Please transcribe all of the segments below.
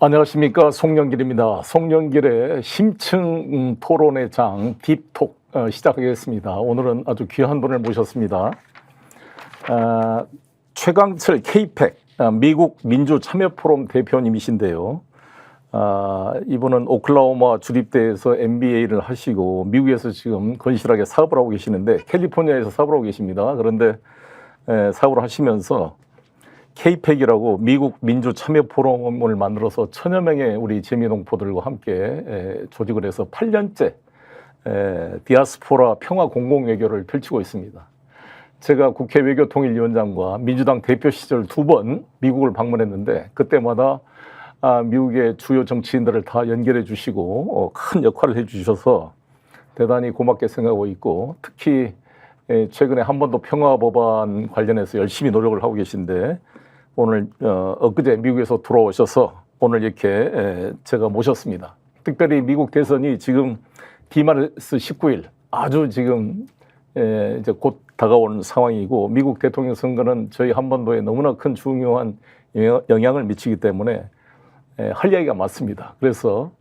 안녕하십니까, 송영길입니다. 송영길의 심층 토론의 장 딥톡 시작하겠습니다. 오늘은 아주 귀한 분을 모셨습니다. 최강철 K-PAC 미국 민주참여포럼 대표님이신데요. 이분은 오클라호마 주립대에서 MBA를 하시고 미국에서 지금 건실하게 사업을 하고 계시는데 캘리포니아에서 사업을 하고 계십니다. 그런데 사업을 하시면서 K-PAC이라고 미국 민주참여포럼을 만들어서 1000여 명의 우리 재미동포들과 함께 조직을 해서 8년째 디아스포라 평화 공공외교를 펼치고 있습니다. 제가 국회 외교통일위원장과 민주당 대표 시절 2번 미국을 방문했는데 그때마다 미국의 주요 정치인들을 다 연결해 주시고 큰 역할을 해 주셔서 대단히 고맙게 생각하고 있고, 특히 최근에 한반도 평화법안 관련해서 열심히 노력을 하고 계신데 오늘 엊그제 미국에서 돌아오셔서 오늘 이렇게 제가 모셨습니다. 특별히 미국 대선이 지금 D-19일 아주 지금 이제 곧 다가오는 상황이고, 미국 대통령 선거는 저희 한반도에 너무나 큰 중요한 영향을 미치기 때문에 할 이야기가 많습니다. 그래서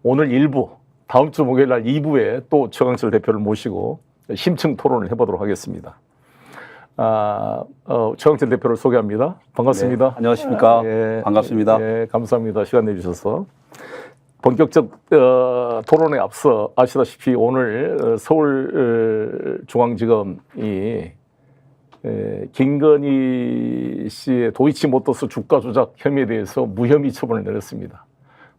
오늘 1부, 다음 주 목요일 날 2부에 또 최강철 대표를 모시고 심층 토론을 해보도록 하겠습니다. 최강철 대표를 소개합니다. 반갑습니다. 네, 안녕하십니까. 반갑습니다. 감사합니다. 시간 내주셔서. 본격적 토론에 앞서 아시다시피 오늘 서울중앙지검이 김건희 씨의 도이치모터스 주가 조작 혐의에 대해서 무혐의 처분을 내렸습니다.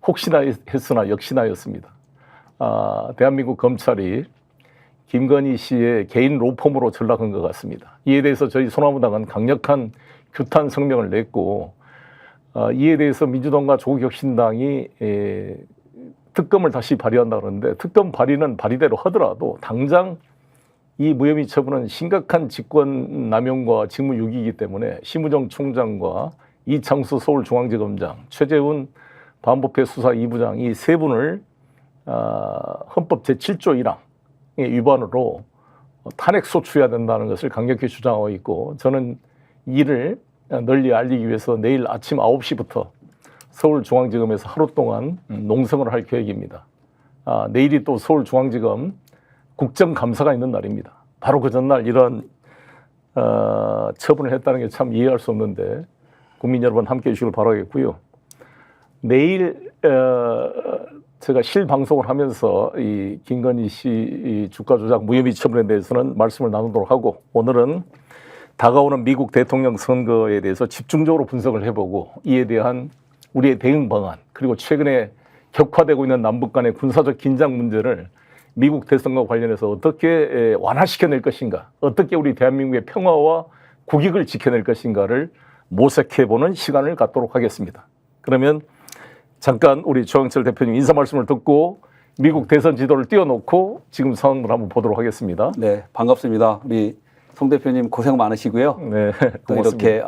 혹시나 했으나 역시나였습니다. 대한민국 검찰이 김건희 씨의 개인 로펌으로 전락한 것 같습니다. 이에 대해서 저희 소나무당은 강력한 규탄 성명을 냈고, 이에 대해서 민주당과 조국혁신당이 특검을 다시 발의한다 그러는데, 특검 발의는 발의대로 하더라도 당장 이 무혐의 처분은 심각한 직권 남용과 직무유기이기 때문에 심우정 총장과 이창수 서울중앙지검장, 최재훈 반부패 수사 2부장 이 세 분을 헌법 제7조 1항 위반으로 탄핵 소추해야 된다는 것을 강력히 주장하고 있고, 저는 이를 널리 알리기 위해서 내일 아침 9시부터 서울중앙지검에서 하루 동안 농성을 할 계획입니다. 내일이 또 서울중앙지검 국정감사가 있는 날입니다. 바로 그 전날 이런 처분을 했다는 게 참 이해할 수 없는데 국민 여러분 함께해 주시길 바라겠고요. 내일 제가 실방송을 하면서 이 김건희 씨 주가 조작 무혐의 처분에 대해서는 말씀을 나누도록 하고, 오늘은 다가오는 미국 대통령 선거에 대해서 집중적으로 분석을 해보고 이에 대한 우리의 대응 방안, 그리고 최근에 격화되고 있는 남북 간의 군사적 긴장 문제를 미국 대선과 관련해서 어떻게 완화시켜낼 것인가, 어떻게 우리 대한민국의 평화와 국익을 지켜낼 것인가를 모색해보는 시간을 갖도록 하겠습니다. 그러면 잠깐 우리 최강철 대표님 인사 말씀을 듣고 미국 대선 지도를 띄워놓고 지금 상황을 한번 보도록 하겠습니다. 네, 반갑습니다. 우리 송 대표님 고생 많으시고요. 네, 또 이렇게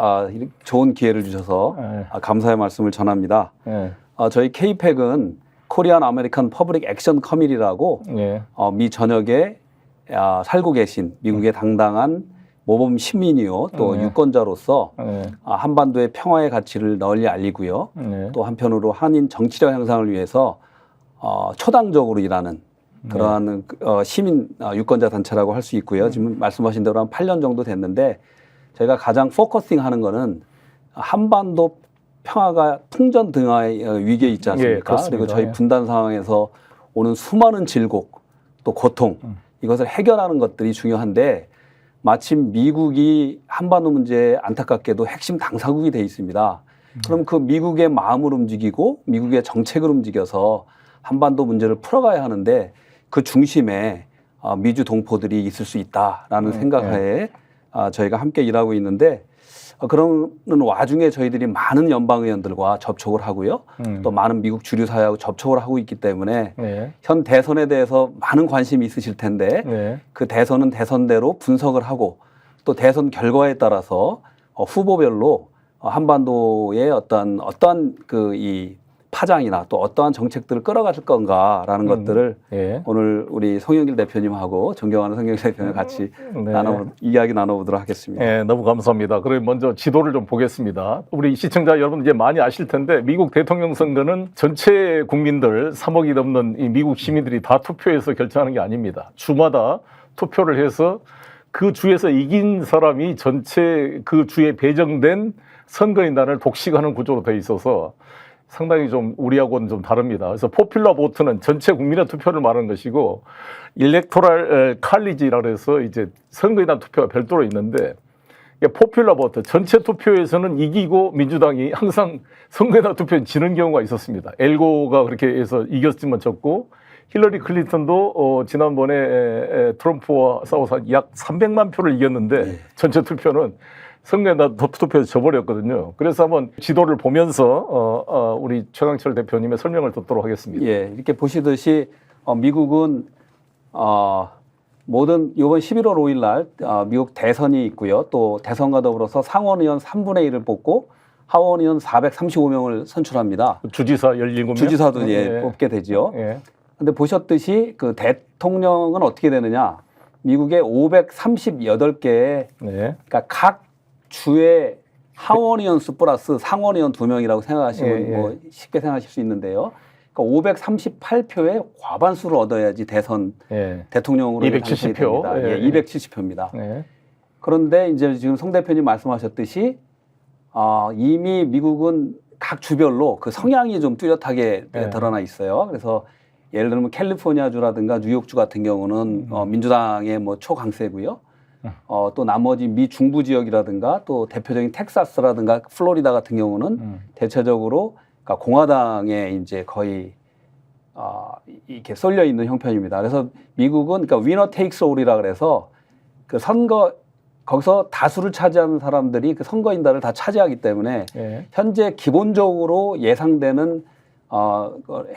좋은 기회를 주셔서 감사의 말씀을 전합니다. 저희 K-PAC은 코리안 아메리칸 퍼블릭 액션 커미티라고 미 전역에 살고 계신 미국의 당당한 모범 시민이요, 또 유권자로서 한반도의 평화의 가치를 널리 알리고요. 또 한편으로 한인 정치력 향상을 위해서 초당적으로 일하는 그러한 시민 유권자 단체라고 할 수 있고요. 지금 말씀하신 대로 한 8년 정도 됐는데, 저희가 가장 포커싱 하는 거는 한반도 평화가 풍전 등화의 위기에 있지 않습니까? 그리고 저희 분단 상황에서 오는 수많은 질곡 또 고통, 이것을 해결하는 것들이 중요한데, 마침 미국이 한반도 문제에 안타깝게도 핵심 당사국이 돼 있습니다. 그럼 그 미국의 마음을 움직이고 미국의 정책을 움직여서 한반도 문제를 풀어가야 하는데, 그 중심에 미주 동포들이 있을 수 있다라는 생각하에 저희가 함께 일하고 있는데, 그런 와중에 저희들이 많은 연방 의원들과 접촉을 하고요. 또 많은 미국 주류 사회하고 접촉을 하고 있기 때문에 현 대선에 대해서 많은 관심이 있으실 텐데 그 대선은 대선대로 분석을 하고, 또 대선 결과에 따라서 후보별로 한반도의 어떤 이 파장이나 또 어떠한 정책들을 끌어갈 건가라는 것들을 예. 오늘 우리 송영길 대표님하고 존경하는 송영길 대표님 같이 네. 이야기 나눠보도록 하겠습니다. 네, 너무 감사합니다. 그럼 먼저 지도를 좀 보겠습니다. 우리 시청자 여러분 이제 많이 아실 텐데 미국 대통령 선거는 전체 국민들 3억이 넘는 이 미국 시민들이 다 투표해서 결정하는 게 아닙니다. 주마다 투표를 해서 그 주에서 이긴 사람이 전체 그 주에 배정된 선거인단을 독식하는 구조로 돼 있어서 상당히 좀 우리하고는 좀 다릅니다. 그래서 포퓰러 보트는 전체 국민의 투표를 말하는 것이고 일렉토럴 칼리지라 해서 이제 선거인단 투표가 별도로 있는데 포퓰러 보트 전체 투표에서는 이기고 민주당이 항상 선거인단 투표에 지는 경우가 있었습니다. 엘고가 그렇게 해서 이겼지만 졌고 힐러리 클린턴도 지난번에 트럼프와 싸워서 약 300만 표를 이겼는데 전체 투표는 선거인단 투표에서 져버렸거든요. 그래서 한번 지도를 보면서 우리 최강철 대표님의 설명을 듣도록 하겠습니다. 예, 이렇게 보시듯이 미국은 모든 이번 11월 5일 날 미국 대선이 있고요. 또 대선과 더불어서 상원의원 3분의 1을 뽑고 하원의원 435명을 선출합니다. 주지사 17명? 주지사도 예, 뽑게 되죠. 예. 근데 보셨듯이 그 대통령은 어떻게 되느냐? 미국의 538개의 네. 그러니까 각 주의 하원의원 수 플러스 상원의원 2명이라고 생각하시면 뭐 쉽게 생각하실 수 있는데요. 그러니까 538표의 과반수를 얻어야지 대선 대통령으로 270표. 예, 270표입니다. 네. 그런데 이제 지금 송 대표님 말씀하셨듯이 이미 미국은 각 주별로 그 성향이 좀 뚜렷하게 드러나 있어요. 그래서 예를 들면 캘리포니아주라든가 뉴욕주 같은 경우는 민주당의 뭐 초강세고요. 또 나머지 미 중부 지역이라든가 또 대표적인 텍사스라든가 플로리다 같은 경우는 대체적으로 그러니까 공화당에 이제 거의 이렇게 쏠려 있는 형편입니다. 그래서 미국은 그러니까 위너 테이크스 올이라 그래서 그 선거 거기서 다수를 차지하는 사람들이 그 선거인단을 다 차지하기 때문에 현재 기본적으로 예상되는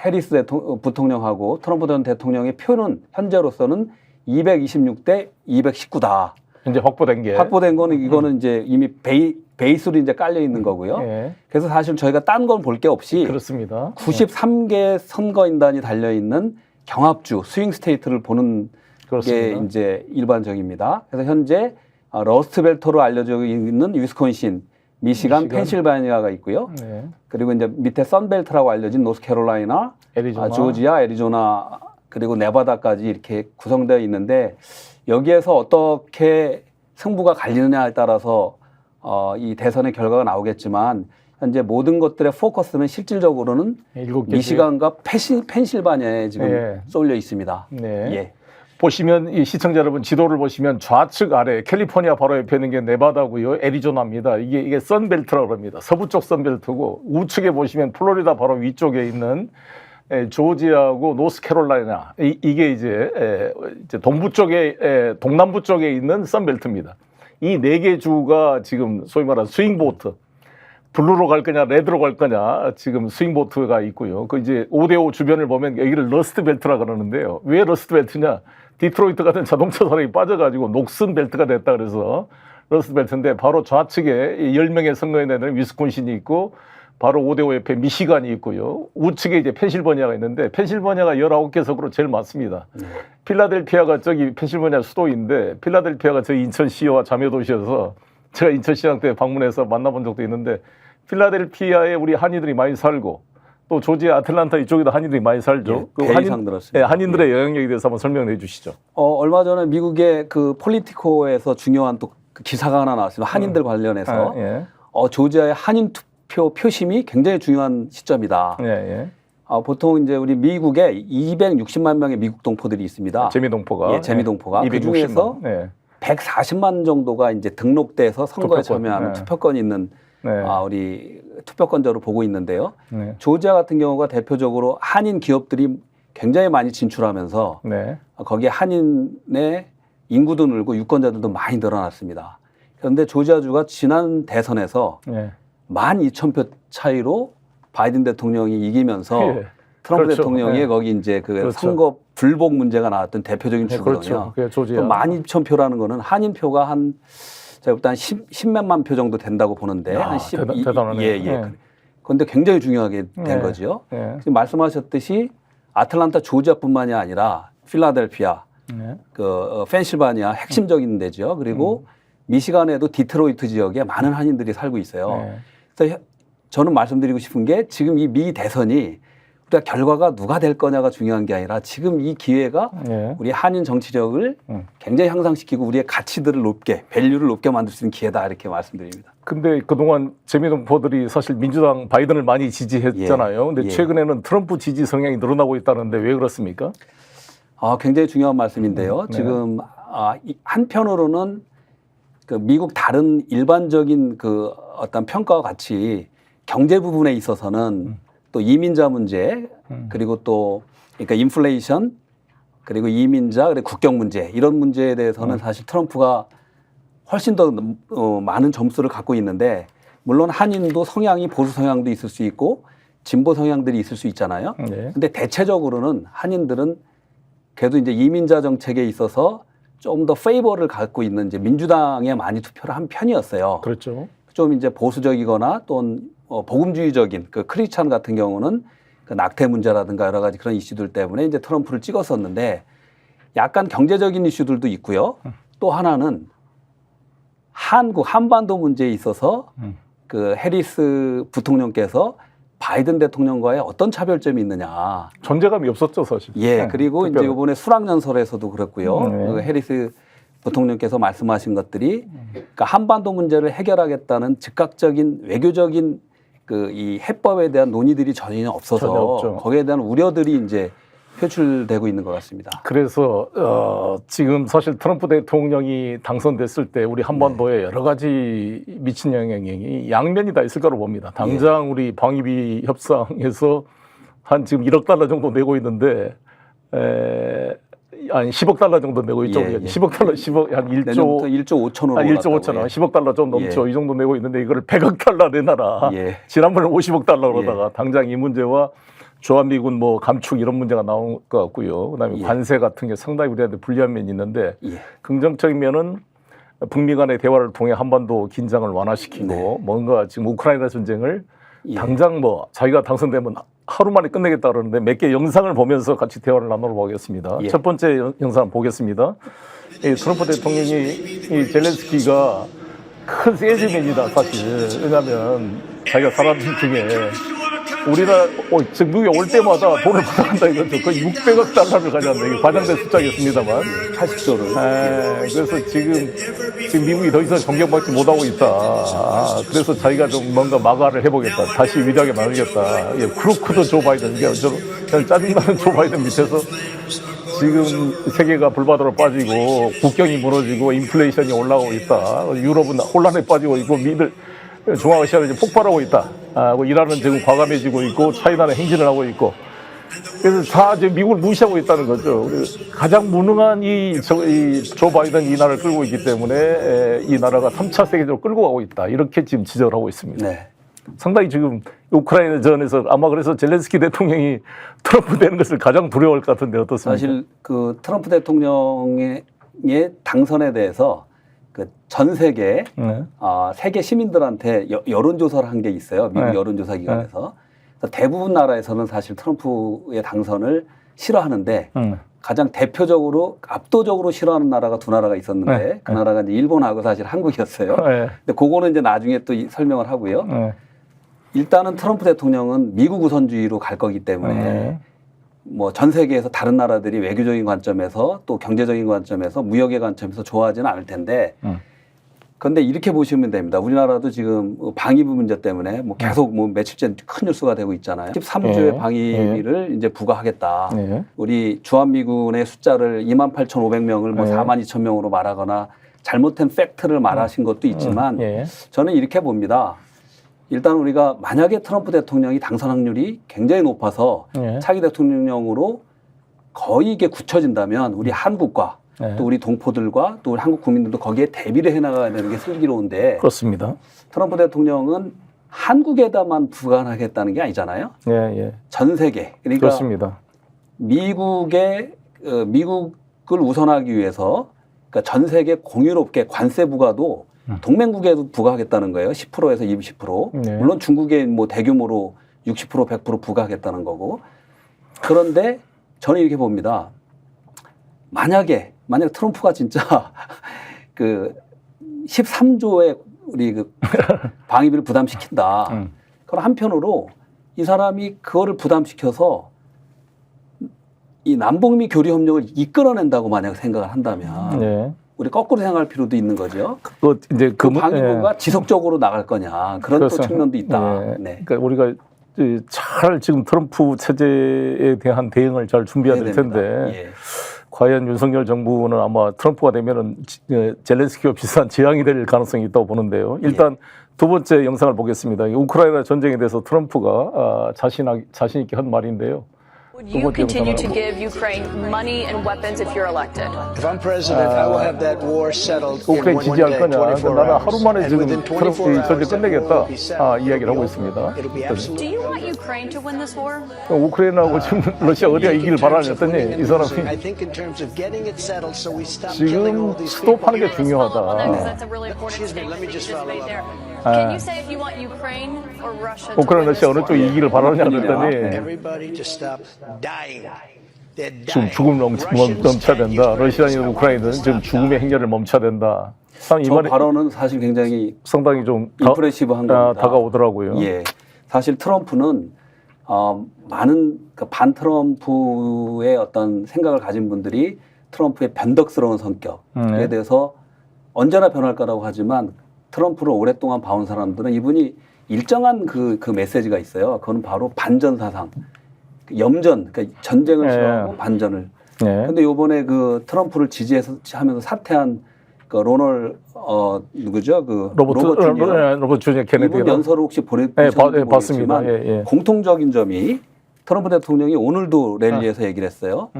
해리스 부통령하고 트럼프 전 대통령의 표는 현재로서는 226대 219다. 현재 확보된 거는 이거는 이제 이미 베이스로 이제 깔려 있는 거고요. 그래서 사실 저희가 딴 건 볼 게 없이 그렇습니다. 93개 선거인단이 달려 있는 경합주 스윙 스테이트를 보는 게 이제 일반적입니다. 그래서 현재 러스트벨트로 알려져 있는 위스콘신, 미시간, 펜실바니아가 있고요. 그리고 이제 밑에 선벨트라고 알려진 노스캐롤라이나, 조지아, 애리조나 그리고 네바다까지 이렇게 구성되어 있는데 여기에서 어떻게 승부가 갈리느냐에 따라서 이 대선의 결과가 나오겠지만 현재 모든 것들의 포커스는 실질적으로는 미시간과 펜실바니아에 지금 쏠려 있습니다. 예. 보시면 이 시청자 여러분 지도를 보시면 좌측 아래 캘리포니아 바로 옆에 있는 게 네바다고요. 애리조나입니다. 이게 선벨트라고 합니다. 서부 쪽 선벨트고 우측에 보시면 플로리다 바로 위쪽에 있는 조지아하고 노스캐롤라이나 이게 이제 동부 쪽에 동남부 쪽에 있는 선벨트입니다. 이 네 개 주가 지금 소위 말하는 스윙보트 블루로 갈 거냐 레드로 갈 거냐 지금 스윙보트가 있고요. 그 이제 5대5 주변을 보면 여기를 러스트 벨트라 그러는데요. 왜 러스트 벨트냐? 디트로이트 같은 자동차 산업이 빠져가지고 녹슨 벨트가 됐다 그래서 러스트 벨트인데 바로 좌측에 10명의 선거인단은 위스콘신이 있고 바로 5대5 옆에 미시간이 있고요. 우측에 이제 펜실버니아가 있는데 펜실버니아가 19개 석으로 제일 많습니다. 필라델피아가 저기 펜실버니아 수도인데 필라델피아가 저희 인천시와 자매도시여서 제가 인천시장 때 방문해서 만나본 적도 있는데 필라델피아에 우리 한인들이 많이 살고 또 조지아 아틀란타 이쪽에도 한인들이 많이 살죠. 그 한인들의 영향력에 대해서 한번 설명해 주시죠. 얼마 전에 미국의 그 폴리티코에서 중요한 또 그 기사가 하나 나왔습니다. 한인들 관련해서 조지아의 한인 투표 표심이 굉장히 중요한 시점이다. 보통 이제 우리 미국에 260만 명의 미국 동포들이 있습니다. 재미동포가. 재미동포가. 그 중에서 140만 정도가 이제 등록돼서 선거에 참여하는 투표권이 있는 우리 투표권자로 보고 있는데요. 조지아 같은 경우가 대표적으로 한인 기업들이 굉장히 많이 진출하면서 거기에 한인의 인구도 늘고 유권자들도 많이 늘어났습니다. 그런데 조지아주가 지난 대선에서 12,000표 차이로 바이든 대통령이 이기면서 트럼프 대통령이 거기 이제 그 선거 불복 문제가 나왔던 대표적인 주거든요. 그 12,000표라는 거는 한인표가 제가 일단 10몇만 표 정도 된다고 보는데 대단하네요. 그런데 굉장히 중요하게 된 네. 거죠. 네. 지금 말씀하셨듯이 아틀란타 조지아뿐만이 아니라 필라델피아, 펜실바니아 핵심적인 데죠. 그리고 미시간에도 디트로이트 지역에 많은 한인들이 살고 있어요. 네. 그래서 저는 말씀드리고 싶은 게 지금 이 미 대선이 우리가 결과가 누가 될 거냐가 중요한 게 아니라 지금 이 기회가 네. 우리 한인 정치력을 굉장히 향상시키고 우리의 가치들을 높게, 밸류를 높게 만들 수 있는 기회다 이렇게 말씀드립니다. 근데 그동안 재미동포들이 사실 민주당 바이든을 많이 지지했잖아요. 근데 최근에는 트럼프 지지 성향이 늘어나고 있다는데 왜 그렇습니까? 굉장히 중요한 말씀인데요. 네. 지금 한편으로는 그 미국 다른 일반적인 그 어떤 평가와 같이 경제 부분에 있어서는 또 이민자 문제 그리고 또 그러니까 인플레이션 그리고 이민자 그리고 국경 문제 이런 문제에 대해서는 사실 트럼프가 훨씬 더 많은 점수를 갖고 있는데 물론 한인도 성향이 보수 성향도 있을 수 있고 진보 성향들이 있을 수 있잖아요. 네. 근데 대체적으로는 한인들은 그래도 이제 이민자 정책에 있어서 좀 더 페이버를 갖고 있는 이제 민주당에 많이 투표를 한 편이었어요. 그렇죠. 좀 이제 보수적이거나 또는 복음주의적인 그 크리스찬 같은 경우는 그 낙태 문제라든가 여러 가지 그런 이슈들 때문에 이제 트럼프를 찍었었는데 약간 경제적인 이슈들도 있고요. 또 하나는 한반도 문제에 있어서 그 해리스 부통령께서 바이든 대통령과의 어떤 차별점이 있느냐. 존재감이 없었죠, 사실. 예. 그리고 이제 이번에 수락연설에서도 그렇고요. 그 해리스 부통령께서 말씀하신 것들이 그러니까 한반도 문제를 해결하겠다는 즉각적인 외교적인 그 이 해법에 대한 논의들이 전혀 없어서 전혀 없죠. 거기에 대한 우려들이 이제 표출되고 있는 것 같습니다. 그래서 지금 사실 트럼프 대통령이 당선됐을 때 우리 한반도에 여러 가지 미친 영향이 양면이 다 있을 거로 봅니다. 당장 우리 방위비 협상에서 한 지금 1억 달러 정도 내고 있는데 아니 10억 달러 정도 내고 있죠. 10억 달러, 10억 한 1조 1조 5천원 1조 5천원, 10억 달러 좀 넘죠. 이 정도 내고 있는데 이거를 100억 달러 내놔라. 지난번에 50억 달러로다가 당장 이 문제와 주한미군 뭐 감축 이런 문제가 나온 것 같고요. 그다음에 관세 같은 게 상당히 우리한테 불리한 면이 있는데 긍정적인 면은 북미 간의 대화를 통해 한반도 긴장을 완화시키고 뭔가 지금 우크라이나 전쟁을 당장 뭐 자기가 당선되면 하루 만에 끝내겠다 그러는데 몇 개 영상을 보면서 같이 대화를 나눠보겠습니다. 첫 번째 영상 보겠습니다. 트럼프 대통령이 이 젤렌스키가 큰 세즈맨이다 사실. 왜냐하면 자기가 살아온 중에 우리나라 지금 미국에 올 때마다 돈을 받아간다 이거죠. 거의 600억 달러를 가져간다. 이게 과장된 숫자겠습니다만 80조를. 그래서 지금 미국이 더 이상 존경받지 못하고 있다. 그래서 자기가 좀 뭔가 마가를 해보겠다. 다시 위대하게 만들겠다. 크루크도 조 바이든. 그냥 짜증나는 조 바이든 밑에서 지금 세계가 불바다로 빠지고 국경이 무너지고 인플레이션이 올라오고 있다. 유럽은 혼란에 빠지고 있고 중앙아시아는 이제 폭발하고 있다. 이란은 지금 과감해지고 있고 차이나는 행진을 하고 있고 그래서 다 지금 미국을 무시하고 있다는 거죠. 가장 무능한 조 바이든 이 나라를 끌고 있기 때문에 이 나라가 3차 세계적으로 끌고 가고 있다. 이렇게 지금 지적을 하고 있습니다. 네. 상당히 지금 우크라이나 전에서 아마 그래서 젤렌스키 대통령이 트럼프 되는 것을 가장 두려워할 것 같은데 어떻습니까? 사실 그 트럼프 대통령의 당선에 대해서 그 전 세계 세계 시민들한테 여론조사를 한 게 있어요. 미국 여론조사 기관에서. 대부분 나라에서는 사실 트럼프의 당선을 싫어하는데 가장 대표적으로 압도적으로 싫어하는 나라가 두 나라가 있었는데 그 나라가 이제 일본하고 사실 한국이었어요. 근데 그거는 이제 나중에 또 설명을 하고요. 일단은 트럼프 대통령은 미국 우선주의로 갈 거기 때문에 뭐 전 세계에서 다른 나라들이 외교적인 관점에서 또 경제적인 관점에서 무역의 관점에서 좋아하지는 않을 텐데 그런데 이렇게 보시면 됩니다. 우리나라도 지금 방위비 문제 때문에 뭐 계속 뭐 며칠째 큰 뉴스가 되고 있잖아요. 13조의 방위비를 이제 부과하겠다. 우리 주한미군의 숫자를 28,500명을 뭐 42,000명으로 말하거나 잘못된 팩트를 말하신 것도 있지만 저는 이렇게 봅니다. 일단 우리가 만약에 트럼프 대통령이 당선 확률이 굉장히 높아서 차기 대통령으로 거의 이게 굳혀진다면 우리 한국과 또 우리 동포들과 또 우리 한국 국민들도 거기에 대비를 해나가야 되는 게 슬기로운데 그렇습니다. 트럼프 대통령은 한국에다만 부과하겠다는 게 아니잖아요. 전 세계. 그러니까 그렇습니다. 미국을 우선하기 위해서 그러니까 전 세계 공유롭게 관세 부과도 동맹국에도 부과하겠다는 거예요. 10%에서 20%. 네. 물론 중국에 뭐 대규모로 60% 100% 부과하겠다는 거고. 그런데 저는 이렇게 봅니다. 만약 트럼프가 진짜 그 13조의 우리 그 방위비를 부담시킨다. 그럼 한편으로 이 사람이 그거를 부담시켜서 이 남북미 교류 협력을 이끌어낸다고 만약 생각을 한다면 네. 우리 거꾸로 생각할 필요도 있는 거죠. 이제 그 방위부가 지속적으로 나갈 거냐 그런 또 측면도 있다. 네. 네. 그러니까 우리가 잘 지금 트럼프 체제에 대한 대응을 잘 준비해야 될 텐데 예. 과연 윤석열 정부는 아마 트럼프가 되면은 젤렌스키와 비슷한 재앙이 될 가능성이 있다고 보는데요. 일단 두 번째 영상을 보겠습니다. 우크라이나 전쟁에 대해서 트럼프가 자신 있게 한 말인데요. Would you continue to give Ukraine money and weapons if you're elected? If I'm president, I will have that war settled in 우크라이나 one 지지할 day, 거냐? 24 나는 hours. 하루 만에 And 지금 within 트럼프 24 전쟁 hours, that war 끝내겠다. will be settled. 이야기를 하고 It'll be 있습니다. over. It'll be absolutely Do you want Ukraine to win this war? 우크라이나하고 지금 러시아 어디가 이기길 바라냐 했더니 이 I 사람이 think in terms of getting it settled, so we stop killing all 지금 these 스톱하는 게 people. 중요하다. That's a really important Excuse me, let me statement just that you follow just made there. up. Can you say if you want Ukraine or Russia to 우크라이나 win 러시아 this 어느 war? 쪽이 이기길 바라냐 그랬더니 Everybody to stop dying. They're 지금 dying. 죽음 Russians 멈춰야 and 된다. Ukrainians 러시아인 are 우크라이나는 wanting to 지금 stop 죽음의 행렬을 멈춰야 된다. 참 저 이번에 발언은 사실 굉장히 상당히 좀 임프레시브한 겁니다. 다가오더라고요. 예. 사실 트럼프는 많은 그 반 트럼프의 어떤 생각을 가진 분들이 트럼프의 변덕스러운 성격에 대해서 언제나 변할 거라고 하지만 트럼프를 오랫동안 봐온 사람들은 이분이 일정한 그 메시지가 있어요. 그건 바로 반전 사상, 염전, 그러니까 전쟁을 싫어하고 반전을. 그런데 요번에 그 트럼프를 지지해서 하면서 사퇴한 그 로널 누구죠? 그 로버트 주니어 케네디. 이분 연설을 혹시 보내보셨는지 봤습니다. 모르겠지만 공통적인 점이 트럼프 대통령이 오늘도 랠리에서 얘기를 했어요.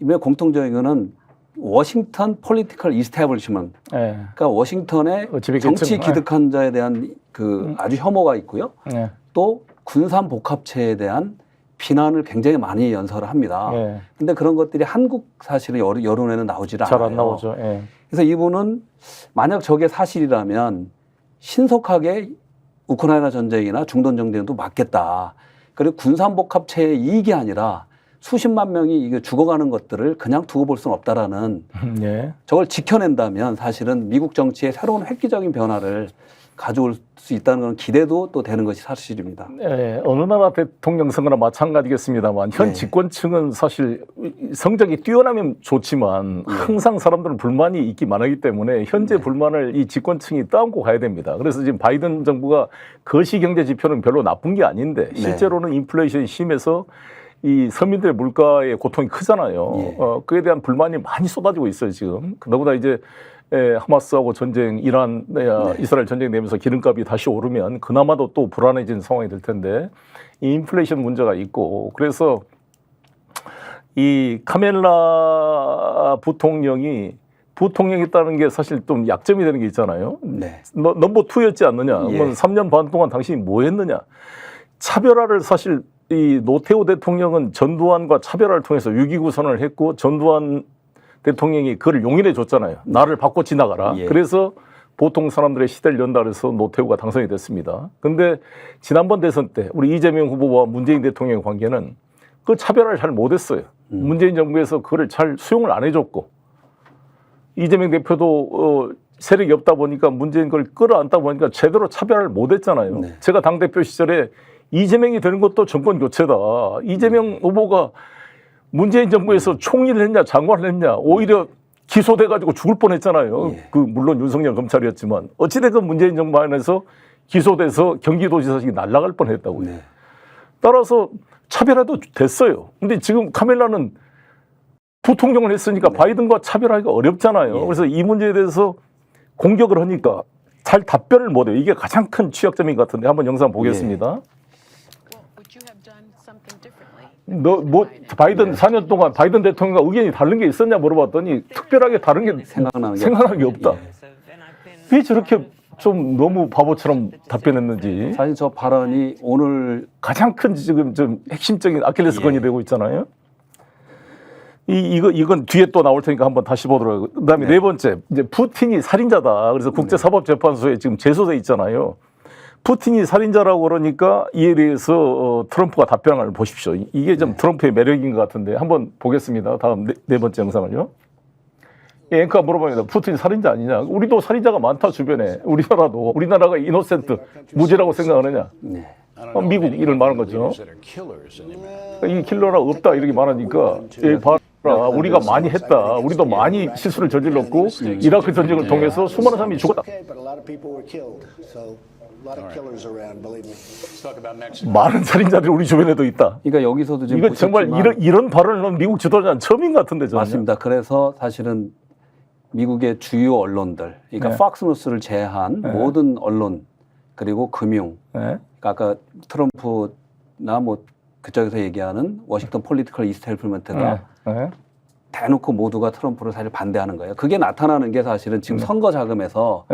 이번에 공통적인 거는 워싱턴 폴리티컬 이스태블리시먼트. 그러니까 워싱턴의 정치 기득한 자에 대한 그 아주 혐오가 있고요. 또 군산 복합체에 대한 비난을 굉장히 많이 연설을 합니다. 근데 그런 것들이 한국 사실은 여론에는 나오질 않아요. 잘 안 나오죠. 그래서 이분은 만약 저게 사실이라면 신속하게 우크라이나 전쟁이나 중동 전쟁도 막겠다. 그리고 군산복합체의 이익이 아니라 수십만 명이 이게 죽어가는 것들을 그냥 두고 볼 수는 없다라는 저걸 지켜낸다면 사실은 미국 정치의 새로운 획기적인 변화를 가져올 수 있다는 그런 기대도 또 되는 것이 사실입니다. 어느 나라 대통령 선거나 마찬가지겠습니다만 현 집권층은 사실 성적이 뛰어나면 좋지만 항상 사람들은 불만이 있기 많기 때문에 현재 불만을 이 집권층이 떠안고 가야 됩니다. 그래서 지금 바이든 정부가 거시경제 지표는 별로 나쁜 게 아닌데 실제로는 인플레이션이 심해서 이 서민들의 물가의 고통이 크잖아요. 그에 대한 불만이 많이 쏟아지고 있어요 지금. 더구나 이제 하마스하고 전쟁, 이란, 이스라엘 전쟁 되면서 기름값이 다시 오르면 그나마도 또 불안해진 상황이 될 텐데 이 인플레이션 문제가 있고 그래서 이 카멜라 부통령이있다는 게 사실 좀 약점이 되는 게 있잖아요. 넘버 2였지 않느냐. 그러면 3년 반 동안 당신이 뭐 했느냐. 차별화를 사실 이 노태우 대통령은 전두환과 차별화를 통해서 6.29 선언을 했고 전두환 대통령이 그걸 용인해 줬잖아요. 나를 받고 지나가라. 그래서 보통 사람들의 시대를 연다 그래서 노태우가 당선이 됐습니다. 그런데 지난번 대선 때 우리 이재명 후보와 문재인 대통령의 관계는 그 차별화를 잘 못했어요. 문재인 정부에서 그걸 잘 수용을 안 해줬고 이재명 대표도 세력이 없다 보니까 문재인 걸 끌어안다 보니까 제대로 차별화를 못했잖아요. 제가 당대표 시절에 이재명이 되는 것도 정권 교체다. 이재명 후보가 문재인 정부에서 총리를 했냐 장관을 했냐 오히려 기소돼가지고 죽을 뻔했잖아요. 그 물론 윤석열 검찰이었지만 어찌됐건 문재인 정부 안에서 기소돼서 경기도지사직이 날아갈 뻔했다고요. 따라서 차별화도 됐어요. 근데 지금 카멜라는 부통령을 했으니까 바이든과 차별하기가 어렵잖아요. 그래서 이 문제에 대해서 공격을 하니까 잘 답변을 못해요. 이게 가장 큰 취약점인 것 같은데 한번 영상 보겠습니다. 바이든 4년 동안 바이든 대통령과 의견이 다른 게 있었냐 물어봤더니 특별하게 다른 게 생각나는 게 없다. 왜 저렇게 좀 너무 바보처럼 답변했는지. 사실 저 발언이 오늘 가장 큰 지금 좀 핵심적인 아킬레스건이 되고 있잖아요. 이건 뒤에 또 나올 테니까 한번 다시 보도록 하고. 그다음에 네 번째, 이제 푸틴이 살인자다. 그래서 국제사법재판소에 지금 제소돼 있잖아요. 푸틴이 살인자라고 그러니까 이에 대해서 트럼프가 답변을 보십시오. 이게 좀 트럼프의 매력인 것 같은데 한번 보겠습니다. 다음 네 번째 영상을요. 앵커가 물어봅니다. 푸틴이 살인자 아니냐? 우리도 살인자가 많다 주변에. 우리나라가 이노센트 무죄라고 생각하느냐? 미국 이를 말한 거죠. 이 킬러라 없다 이렇게 말하니까 봐라 우리가 많이 했다. 우리도 많이 실수를 저질렀고 이라크 전쟁을 통해서 수많은 사람이 죽었다. 많은 살인자들이 우리 주변에도 있다. 그러니까 여기서도 지금 이거 정말 이런 발언을 미국 지도자는 처음인 것 같은데 저는. 맞습니다. 그래서 사실은 미국의 주요 언론들, 그러니까 네. 팍스뉴스를 제외한 모든 언론 그리고 금융, 그러니까 아까 트럼프나 뭐 그쪽에서 얘기하는 워싱턴 폴리티컬 이스텔플먼트가 대놓고 모두가 트럼프를 사실 반대하는 거예요. 그게 나타나는 게 사실은 지금 선거 자금에서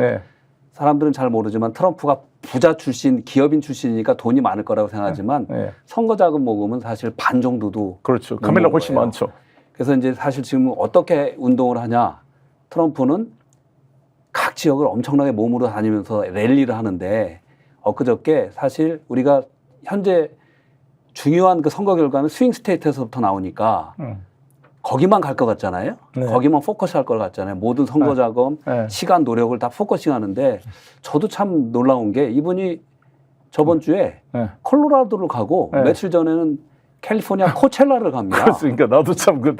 사람들은 잘 모르지만 트럼프가 부자 출신, 기업인 출신이니까 돈이 많을 거라고 생각하지만 선거 자금 모금은 사실 반 정도도 그렇죠. 카멜라 훨씬 많죠. 그래서 이제 사실 지금 어떻게 운동을 하냐? 트럼프는 각 지역을 엄청나게 몸으로 다니면서 랠리를 하는데 엊그저께 사실 우리가 현재 중요한 그 선거 결과는 스윙 스테이트에서부터 나오니까 거기만 갈 것 같잖아요. 거기만 포커스할 것 같잖아요. 모든 선거 자금, 시간, 노력을 다 포커싱 하는데 저도 참 놀라운 게 이분이 저번 주에 콜로라도를 가고 며칠 전에는 캘리포니아 코첼라를 갑니다. 그러니까 나도 참 그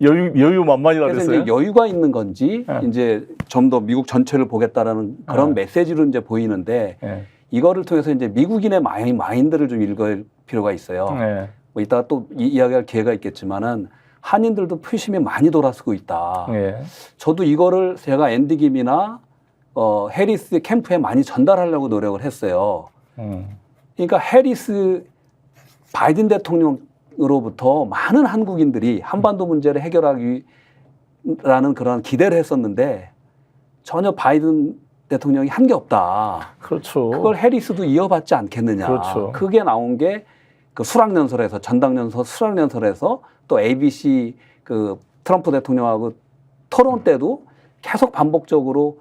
여유만만이라 그래서 그랬어요. 이제 여유가 있는 건지 이제 좀 더 미국 전체를 보겠다라는 그런 메시지로 이제 보이는데 이거를 통해서 이제 미국인의 마인드를 좀 읽을 필요가 있어요. 뭐 이따가 또 이야기할 기회가 있겠지만은 한인들도 표심이 많이 돌아서고 있다. 저도 이거를 제가 앤디 김이나 해리스 캠프에 많이 전달하려고 노력을 했어요. 그러니까 해리스 바이든 대통령으로부터 많은 한국인들이 한반도 문제를 해결하기라는 그런 기대를 했었는데 전혀 바이든 대통령이 한 게 없다. 그렇죠. 그걸 해리스도 이어받지 않겠느냐. 그렇죠. 그게 나온 게 그 수락연설에서 전당연설 수락연설에서 또 ABC 그 트럼프 대통령하고 토론 때도 계속 반복적으로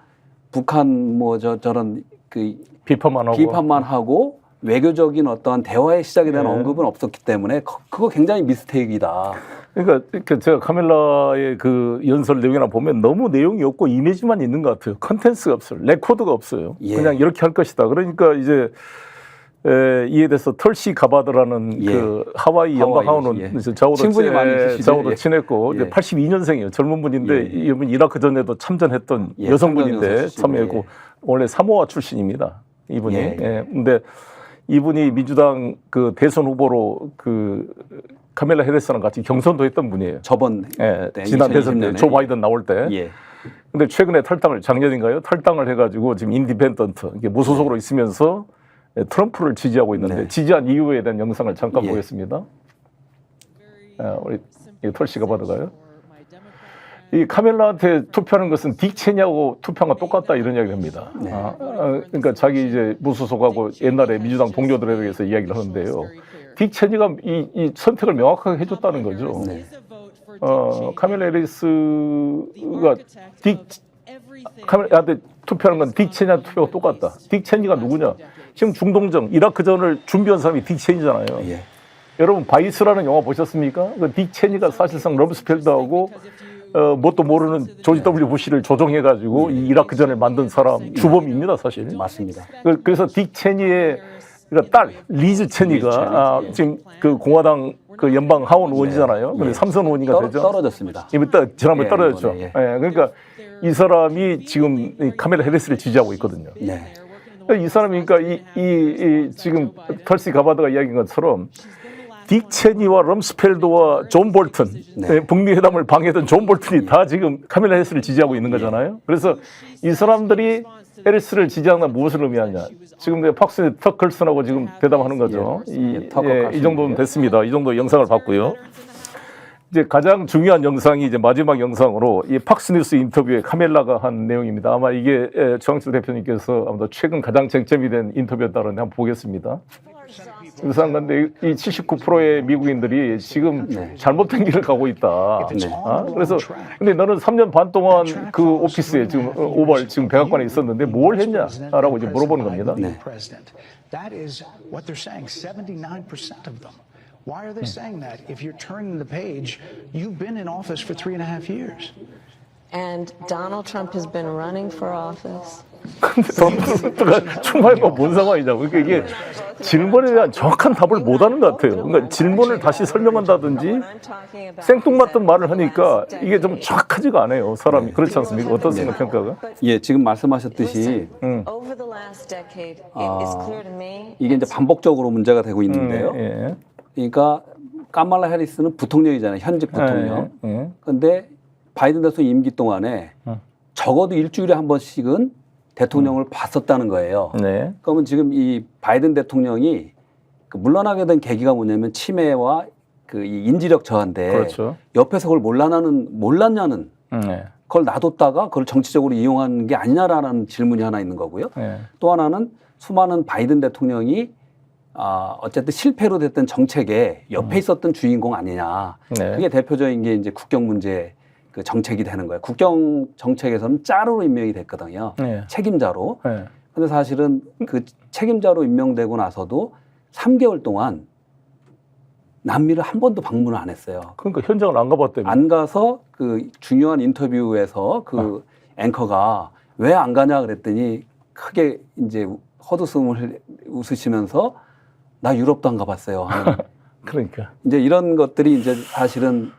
북한 뭐 저런 그 비판만 하고 외교적인 어떤 대화의 시작에 대한 언급은 없었기 때문에 그거 굉장히 미스테이크이다. 그러니까 제가 카멜라의 그 연설 내용이나 보면 너무 내용이 없고 이미지만 있는 것 같아요. 컨텐츠가 없어요. 레코드가 없어요. 그냥 이렇게 할 것이다. 그러니까 이제 이에 대해서 털시 가바드라는 그 하와이 연방하원은 좌우도 친했고 이제 82년생이에요. 젊은 분인데 이분 이라크 전에도 참전했던 여성분인데 참여했고 원래 사모아 출신입니다. 이분이. 근데 이분이 민주당 그 대선 후보로 그 카멜라 해리스랑 같이 경선도 했던 분이에요. 지난 대선 때 조 바이든 나올 때. 근데 최근에 작년인가요? 탈당을 해가지고 지금 인디펜던트 무소속으로 있으면서 트럼프를 지지하고 있는데 지지한 이유에 대한 영상을 잠깐 보겠습니다. 우리 털씨가 받아가요. 이 카멜라한테 투표하는 것은 딕 체니하고 투표한 거 똑같다 이런 이야기를 합니다. 그러니까 자기 이제 무소속하고 옛날에 민주당 동료들에 대해서 이야기를 하는데요. 딕 체니가 이 선택을 명확하게 해줬다는 거죠. 카멜라 해리스가 카멜라한테 투표하는 건 딕 체니한테 투표가 똑같다. 딕 체니가 누구냐? 지금 중동정 이라크전을 준비한 사람이 딕 체니잖아요. 여러분 바이스라는 영화 보셨습니까? 그 딕 체니가 사실상 럼스펠드하고 뭣도 모르는 조지 W 부시를 조종해가지고 이 이라크전을 만든 사람 주범입니다, 사실. 맞습니다. 그래서 딕 체니의 딸 리즈 체니가 지금 그 공화당 그 연방 하원 의원이잖아요. 근데 삼선 의원이가 되죠. 떨어졌습니다. 지난번에 떨어졌죠. 그러니까 이 사람이 지금 카멜라 해리스를 지지하고 있거든요. 이 사람이 그러니까 이 지금 털시 가바드가 이야기한 것처럼 딕 체니와 럼스펠드와 존 볼튼, 북미 회담을 방해했던 존 볼튼이 다 지금 카멜라 해리스를 지지하고 있는 거잖아요. 그래서 이 사람들이 해리스를 지지하는 무엇을 의미하냐? 지금 팍스 터클슨하고 지금 대담하는 거죠. 이 정도면 됐습니다. 이 정도 영상을 봤고요. 이제 가장 중요한 영상이 이제 마지막 영상으로 이 팍스뉴스 인터뷰에 카멜라가 한 내용입니다. 아마 이게 최강철 대표님께서 아무래도 최근 가장 쟁점이 된 인터뷰였다는데 한번 보겠습니다. People are exhausted 유사한 건데 이 79%의 미국인들이 지금 잘못된 길을 가고 있다. 그래서 근데 너는 3년 반 동안 그 오피스에 지금 오발 지금 백악관에 있었는데 뭘 했냐라고 이제 물어보는 겁니다. That is what they're saying. 79% of them. Why are they saying that? If you're turning the page, you've been in office for 3.5 years. And Donald Trump has been running for office. 근데 donald 출마해봐 뭔 상황이냐고. 그러니까 이게 질문에 대한 정확한 답을 못하는 것 같아요. 그러니까 질문을 다시 설명한다든지 생뚱맞던 말을 하니까 이게 좀 정확하지가 않아요. 사람이. 그렇지 않습니까? 어떻습니까, 평가가? 예, 지금 말씀하셨듯이 이게 이제 반복적으로 문제가 되고 있는데요. 그러니까 카말라 해리스는 부통령이잖아요. 현직 부통령. 그런데 바이든 대통령 임기 동안에 적어도 일주일에 한 번씩은 대통령을 봤었다는 거예요. 그러면 지금 이 바이든 대통령이 그 물러나게 된 계기가 뭐냐면 치매와 그 이 인지력 저하인데 그렇죠. 옆에서 그걸 몰랐냐는 그걸 놔뒀다가 그걸 정치적으로 이용한 게 아니냐라는 질문이 하나 있는 거고요. 또 하나는 수많은 바이든 대통령이 어쨌든 실패로 됐던 정책에 옆에 있었던 주인공 아니냐. 그게 대표적인 게 이제 국경 문제 그 정책이 되는 거예요. 국경 정책에서는 짜르로 임명이 됐거든요. 책임자로. 근데 사실은 그 책임자로 임명되고 나서도 3개월 동안 남미를 한 번도 방문을 안 했어요. 그러니까 현장을 안 가봤다며. 안 가서 그 중요한 인터뷰에서 그 앵커가 왜 안 가냐 그랬더니 크게 이제 헛웃음을 웃으시면서 나 유럽도 안 가봤어요 하는. 그러니까 이제 이런 것들이 이제 사실은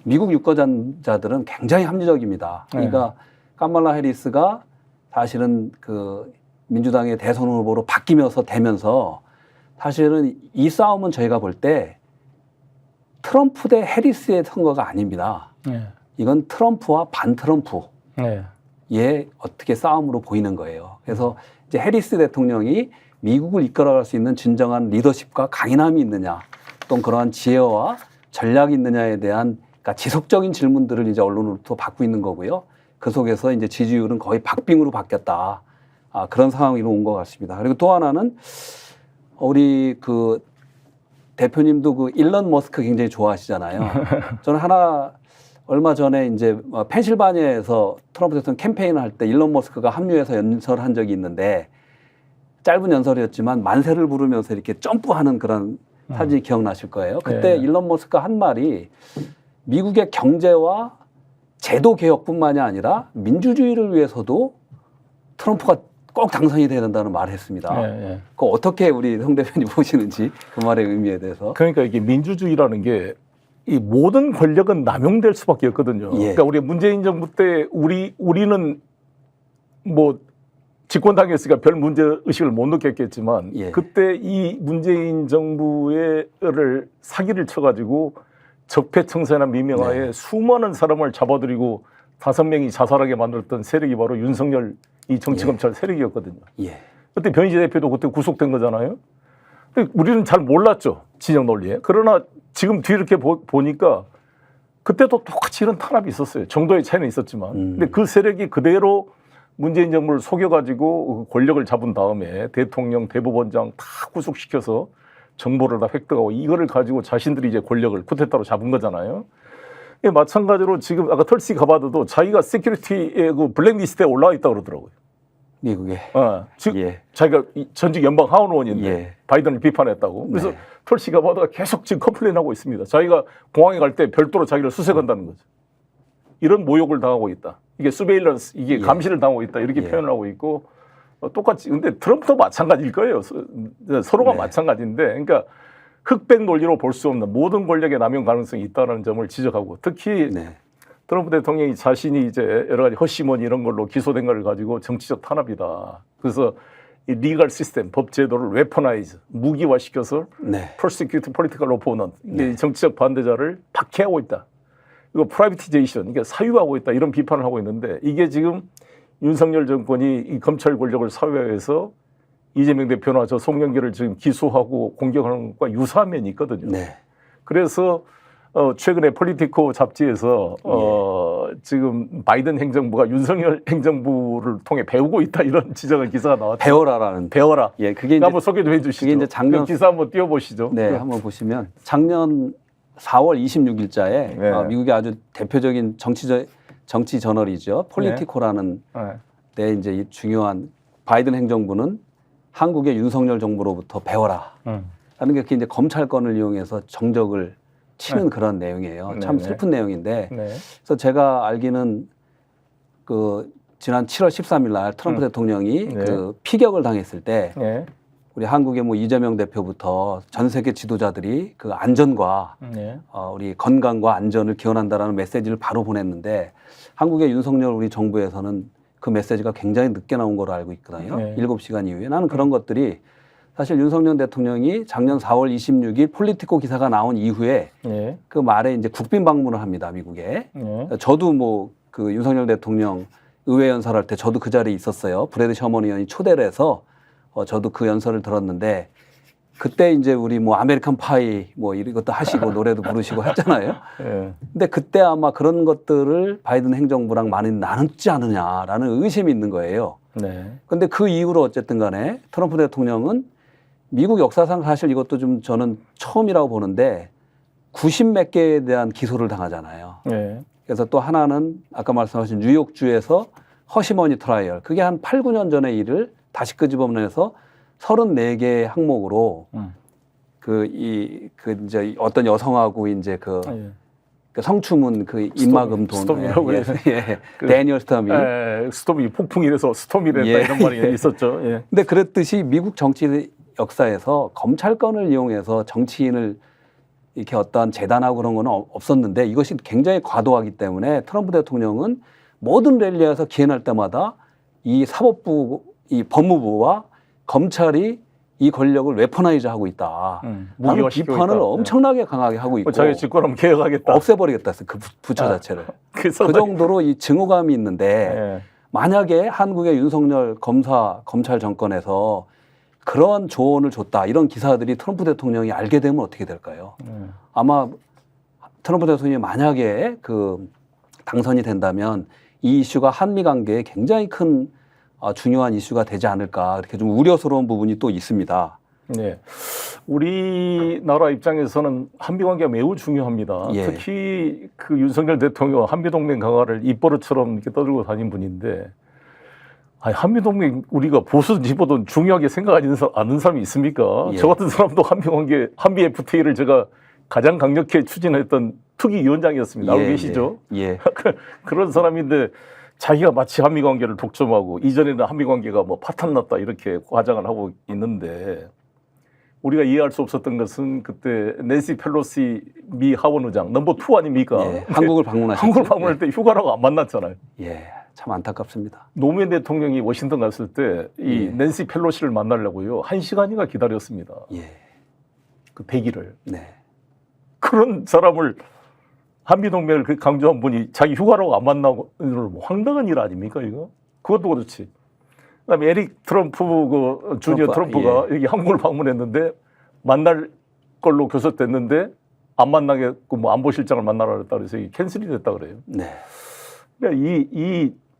미국 유권자들은 굉장히 합리적입니다. 그러니까 카말라 해리스가 사실은 그 민주당의 대선 후보로 바뀌면서 되면서 사실은 이 싸움은 저희가 볼 때 트럼프 대 해리스의 선거가 아닙니다. 이건 트럼프와 반 트럼프의 어떻게 싸움으로 보이는 거예요. 그래서 이제 해리스 대통령이 미국을 이끌어갈 수 있는 진정한 리더십과 강인함이 있느냐, 또 그러한 지혜와 전략이 있느냐에 대한 그러니까 지속적인 질문들을 이제 언론으로부터 받고 있는 거고요. 그 속에서 이제 지지율은 거의 박빙으로 바뀌었다. 그런 상황으로 온 것 같습니다. 그리고 또 하나는 우리 그 대표님도 그 일론 머스크 굉장히 좋아하시잖아요. 저는 얼마 전에 이제 펜실바니아에서 트럼프 대통령 캠페인을 할 때 일론 머스크가 합류해서 연설한 적이 있는데 짧은 연설이었지만 만세를 부르면서 이렇게 점프하는 그런 사진이 기억나실 거예요. 그때 일론 머스크가 한 말이 미국의 경제와 제도 개혁뿐만이 아니라 민주주의를 위해서도 트럼프가 꼭 당선이 돼야 된다는 말을 했습니다. 그거 어떻게 우리 송 대표님 보시는지 그 말의 의미에 대해서. 그러니까 이게 민주주의라는 게 이 모든 권력은 남용될 수밖에 없거든요. 그러니까 우리 문재인 정부 때 우리는 뭐 집권당이었으니까 별 문제 의식을 못 느꼈겠지만 그때 이 문재인 정부를 사기를 쳐가지고 적폐청산한 미명하에 수많은 사람을 잡아들이고 5명이 자살하게 만들었던 세력이 바로 윤석열 이 정치검찰 세력이었거든요. 그때 변희재 대표도 그때 구속된 거잖아요. 근데 우리는 잘 몰랐죠. 진영 논리에. 그러나 지금 뒤 이렇게 보니까 그때도 똑같이 이런 탄압이 있었어요. 정도의 차이는 있었지만. 근데 그 세력이 그대로 문재인 정부를 속여가지고 권력을 잡은 다음에 대통령, 대법원장 다 구속시켜서 정보를 다 획득하고 이거를 가지고 자신들이 이제 권력을 쿠데타로 잡은 거잖아요. 마찬가지로 지금 아까 털시 가바드도 자기가 세큐리티의 그 블랙리스트에 올라와 있다고 그러더라고요. 미국에. 즉 자기가 전직 연방 하원 의원인데 바이든을 비판했다고. 그래서 털시 가바드가 계속 지금 컴플레인하고 있습니다. 자기가 공항에 갈 때 별도로 자기를 수색한다는 거죠. 이런 모욕을 당하고 있다. 이게 서베일런스, 이게 감시를 당하고 있다. 이렇게 표현을 하고 있고 똑같이. 근데 트럼프도 마찬가지일 거예요. 서로가 마찬가지인데, 그러니까 흑백 논리로 볼 수 없는 모든 권력의 남용 가능성이 있다는 점을 지적하고 특히 트럼프 대통령이 자신이 이제 여러 가지 허심원 이런 걸로 기소된 걸 가지고 정치적 탄압이다. 그래서 이 리걸 시스템, 법 제도를 웨퍼나이즈, 무기화시켜서 prosecute political opponent, 이게 정치적 반대자를 박해하고 있다. 이거 프라이빗이제이션, 이게 사유하고 있다. 이런 비판을 하고 있는데 이게 지금 윤석열 정권이 이 검찰 권력을 사유화해서 이재명 대표나 저 송영길을 지금 기소하고 공격하는 것과 유사한 면이 있거든요. 그래서 최근에 폴리티코 잡지에서 지금 바이든 행정부가 윤석열 행정부를 통해 배우고 있다 이런 지적의 기사가 나왔죠. 배워라. 예, 그게 이제 한번 소개 좀 해주시죠. 그게 이제 작년 그 기사 한번 띄워보시죠. 네, 한번 보시면 작년 4월 26일자에 네. 미국의 아주 대표적인 정치 저널이죠. 폴리티코라는 데 이제 이 중요한 바이든 행정부는 한국의 윤석열 정부로부터 배워라. 라는 게 이제 검찰권을 이용해서 정적을 치는 그런 내용이에요. 참 슬픈 내용인데. 그래서 제가 알기는 그 지난 7월 13일 날 트럼프 대통령이 그 피격을 당했을 때 우리 한국의 뭐 이재명 대표부터 전 세계 지도자들이 그 안전과 우리 건강과 안전을 기원한다라는 메시지를 바로 보냈는데 한국의 윤석열 우리 정부에서는 그 메시지가 굉장히 늦게 나온 걸로 알고 있거든요. 7시간 이후에. 나는 그런 것들이 사실 윤석열 대통령이 작년 4월 26일 폴리티코 기사가 나온 이후에 그 말에 이제 국빈 방문을 합니다, 미국에. 저도 뭐 그 윤석열 대통령 의회 연설할 때 저도 그 자리에 있었어요. 브래드 셔먼 의원이 초대를 해서 저도 그 연설을 들었는데 그때 이제 우리 뭐 아메리칸 파이 뭐 이런 것도 하시고 노래도 부르시고 했잖아요. 근데 그때 아마 그런 것들을 바이든 행정부랑 많이 나눴지 않느냐라는 의심이 있는 거예요. 근데 그 이후로 어쨌든 간에 트럼프 대통령은 미국 역사상 사실 이것도 좀 저는 처음이라고 보는데 90몇 개에 대한 기소를 당하잖아요. 그래서 또 하나는 아까 말씀하신 뉴욕주에서 허시머니 트라이얼. 그게 한 8, 9년 전의 일을 다시 끄집어내서 34개의 항목으로 이제 어떤 여성하고 이제 그 성추문 그 입막음 돈. 스톰이라고 해서. 데니얼 스톰이. 스톰이 폭풍이 돼서 스톰이 됐다 이런 말이 있었죠. 근데 그랬듯이 미국 정치 역사에서 검찰권을 이용해서 정치인을 이렇게 어떤 재단하고 그런 거는 없었는데 이것이 굉장히 과도하기 때문에 트럼프 대통령은 모든 랠리에서 기회날 때마다 이 사법부, 이 법무부와 검찰이 이 권력을 웨퍼나이즈하고 있다. 라는 비판을 엄청나게 강하게 하고 있고 자기 집권하면 개혁하겠다. 없애버리겠다 했어요. 그 부처 자체를. 그 정도로 이 증오감이 있는데 만약에 한국의 윤석열 검찰 정권에서 그런 조언을 줬다. 이런 기사들이 트럼프 대통령이 알게 되면 어떻게 될까요? 아마 트럼프 대통령이 만약에 그 당선이 된다면 이 이슈가 한미 관계에 굉장히 큰 중요한 이슈가 되지 않을까 이렇게 좀 우려스러운 부분이 또 있습니다. 우리나라 입장에서는 한미 관계가 매우 중요합니다. 특히 그 윤석열 대통령 한미 동맹 강화를 입버릇처럼 이렇게 떠들고 다닌 분인데 아니, 한미동맹 우리가 보수든 진보든 중요하게 생각하지 않는 사람이 있습니까? 저 같은 사람도 한미관계, 한미 FTA를 제가 가장 강력히 추진했던 특위위원장이었습니다. 알고 계시죠? 그런 사람인데 자기가 마치 한미관계를 독점하고 이전에는 한미관계가 뭐 파탄났다 이렇게 과장을 하고 있는데 우리가 이해할 수 없었던 것은 그때 낸시 펠로시 미 하원 의장 넘버 2 아닙니까? 한국을 방문하셨죠. 한국을 방문할 때 휴가라고 안 만났잖아요. 참 안타깝습니다. 노무현 대통령이 워싱턴 갔을 때 이 낸시 펠로시를 만나려고요. 1시간이나 기다렸습니다. 그 대기를. 그런 사람을 한미동맹을 강조한 분이 자기 휴가라고 안 만나고 뭐 황당한 일 아닙니까 이거? 그것도 그렇지. 그다음에 에릭 트럼프 그 주니어 트럼프가 여기 한국을 방문했는데 만날 걸로 교섭됐는데 안 만나겠고 뭐 안보실장을 만나라 그랬다 그래서 캔슬이 됐다 그래요. 그러니까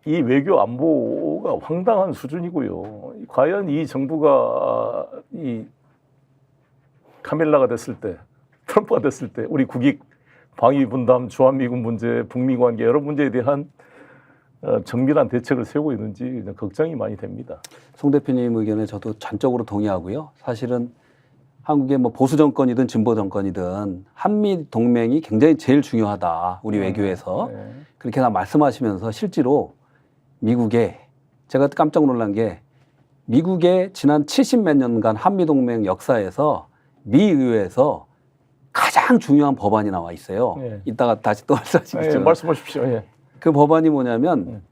이 외교 안보가 황당한 수준이고요. 과연 이 정부가 이 카밀라가 됐을 때, 트럼프가 됐을 때 우리 국익 방위 분담, 주한미군 문제, 북미 관계 여러 문제에 대한 정밀한 대책을 세우고 있는지 걱정이 많이 됩니다. 송 대표님 의견에 저도 전적으로 동의하고요. 사실은 한국의 뭐 보수 정권이든 진보 정권이든 한미 동맹이 굉장히 제일 중요하다. 우리 외교에서. 그렇게 말씀하시면서 실제로 미국에 제가 깜짝 놀란 게 미국의 지난 70몇 년간 한미 동맹 역사에서 미 의회에서 가장 중요한 법안이 나와 있어요. 이따가 다시 또 말씀하시겠지만. 말씀하십시오. 그 법안이 뭐냐면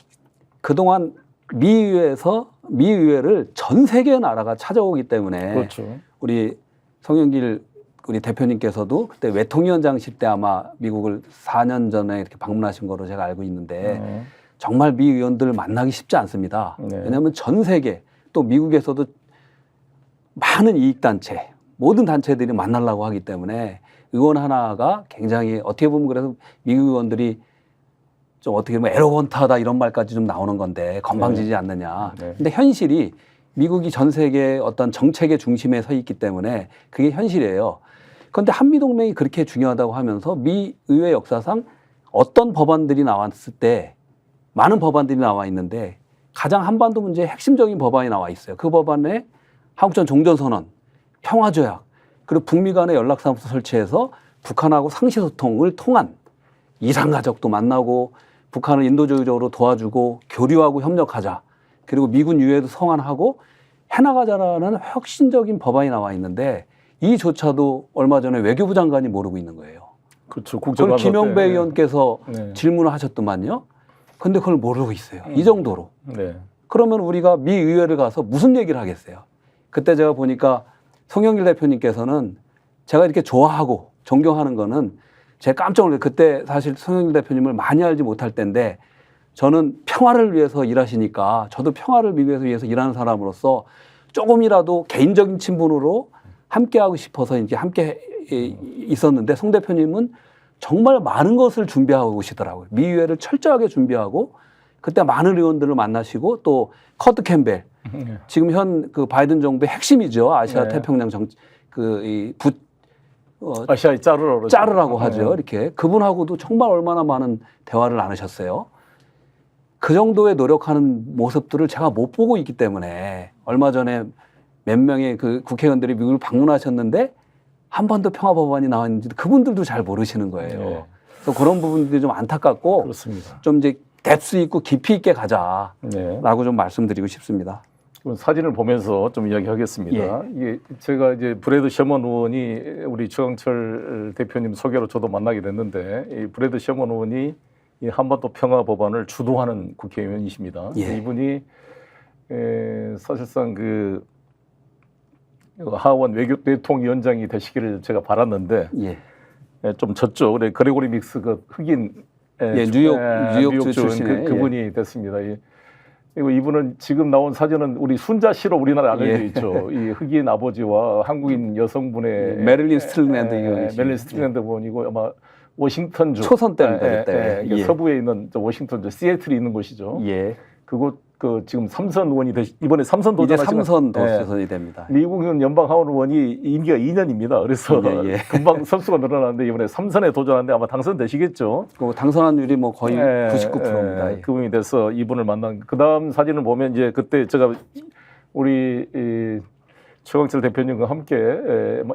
그동안 미 의회를 전 세계 나라가 찾아오기 때문에 우리 송영길 우리 대표님께서도 그때 외통위원장실 때 아마 미국을 4년 전에 이렇게 방문하신 거로 제가 알고 있는데 정말 미 의원들을 만나기 쉽지 않습니다. 왜냐하면 전 세계 또 미국에서도 많은 이익단체 모든 단체들이 만나려고 하기 때문에 의원 하나가 굉장히 어떻게 보면 그래서 미국 의원들이 좀 어떻게 보면 에러건트하다 이런 말까지 좀 나오는 건데 건방지지 않느냐. 근데 현실이 미국이 전 세계 어떤 정책의 중심에 서 있기 때문에 그게 현실이에요. 그런데 한미동맹이 그렇게 중요하다고 하면서 미 의회 역사상 어떤 법안들이 나왔을 때 많은 법안들이 나와 있는데 가장 한반도 문제의 핵심적인 법안이 나와 있어요. 그 법안에 한국전 종전선언, 평화조약, 그리고 북미 간의 연락사무소 설치해서 북한하고 상시소통을 통한 이산가족도 만나고 북한을 인도적으로 도와주고 교류하고 협력하자. 그리고 미군 유해도 성안하고 해나가자라는 혁신적인 법안이 나와 있는데 이조차도 얼마 전에 외교부 장관이 모르고 있는 거예요. 그렇죠. 그걸 김영배 의원께서 질문을 하셨더만요. 근데 그걸 모르고 있어요. 이 정도로. 그러면 우리가 미 의회를 가서 무슨 얘기를 하겠어요? 그때 제가 보니까 송영길 대표님께서는 제가 이렇게 좋아하고 존경하는 거는 제가 깜짝 놀랐어요. 그때 사실 송영길 대표님을 많이 알지 못할 때인데 저는 평화를 위해서 일하시니까 저도 평화를 위해서 일하는 사람으로서 조금이라도 개인적인 친분으로 함께하고 싶어서 이제 함께 있었는데 송 대표님은 정말 많은 것을 준비하고 오시더라고요. 미 의회를 철저하게 준비하고 그때 많은 의원들을 만나시고 또 커트 캠벨 지금 현 그 바이든 정부의 핵심이죠. 아시아 태평양 아시아의 짜르라고 하죠. 이렇게 그분하고도 정말 얼마나 많은 대화를 나누셨어요. 그 정도의 노력하는 모습들을 제가 못 보고 있기 때문에 얼마 전에 몇 명의 그 국회의원들이 미국을 방문하셨는데 한 번도 평화 법안이 나왔는지 그분들도 잘 모르시는 거예요. 그래서 그런 부분들이 좀 안타깝고 그렇습니다. 좀 이제 뎁스 있고 깊이 있게 가자라고 좀 말씀드리고 싶습니다. 사진을 보면서 좀 이야기하겠습니다. 이게 제가 이제 브래드 셔먼 의원이 우리 최강철 대표님 소개로 저도 만나게 됐는데 이 브래드 셔먼 의원이 이 한반도 평화 법안을 주도하는 국회의원이십니다. 이분이 사실상 그 하원 외교대통위원장이 되시기를 제가 바랐는데 좀 졌죠. 그래 그레고리 믹스 그 흑인 뉴욕주 출신의 그분이 됐습니다. 그리고 이분은 지금 나온 사진은 우리 순자 씨로 우리나라에 알려져 있죠. 이 흑인 아버지와 한국인 여성분의 메릴린 스틸랜드 메릴린 스틸랜드 분이고 아마 워싱턴주 초선 때입니다. 그때 서부에 있는 워싱턴주 시애틀이 있는 곳이죠. 그곳 그 지금 삼선 의원이 이번에 삼선 도전하시는 이제 삼선 도전이 됩니다. 미국은 연방 하원 의원이 임기가 2년입니다. 그래서 금방 선수가 늘어나는데 이번에 삼선에 도전하는데 아마 당선되시겠죠. 그 당선율이 뭐 거의 99%입니다. 그분이 돼서 이분을 만난. 그다음 사진을 보면 이제 그때 제가 우리 최강철 대표님과 함께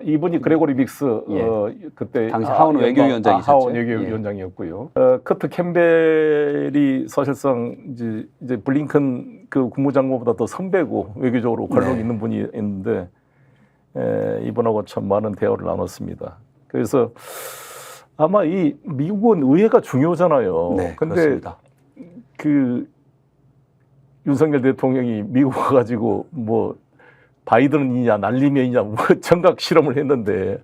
이분이 그레고리 믹스 그때 당시 하원 외교위원장이셨죠. 하원 외교위원장이었고요. 커트 캠벨이 사실상 이제 블링컨 그 국무장관보다 더 선배고 외교적으로 관록 있는 분이 있는데 이분하고 참 많은 대화를 나눴습니다. 그래서 아마 이 미국은 의회가 중요하잖아요. 근데 그렇습니다. 그 윤석열 대통령이 미국 와가지고 뭐 바이든이냐 날리면이냐 뭐 청각 실험을 했는데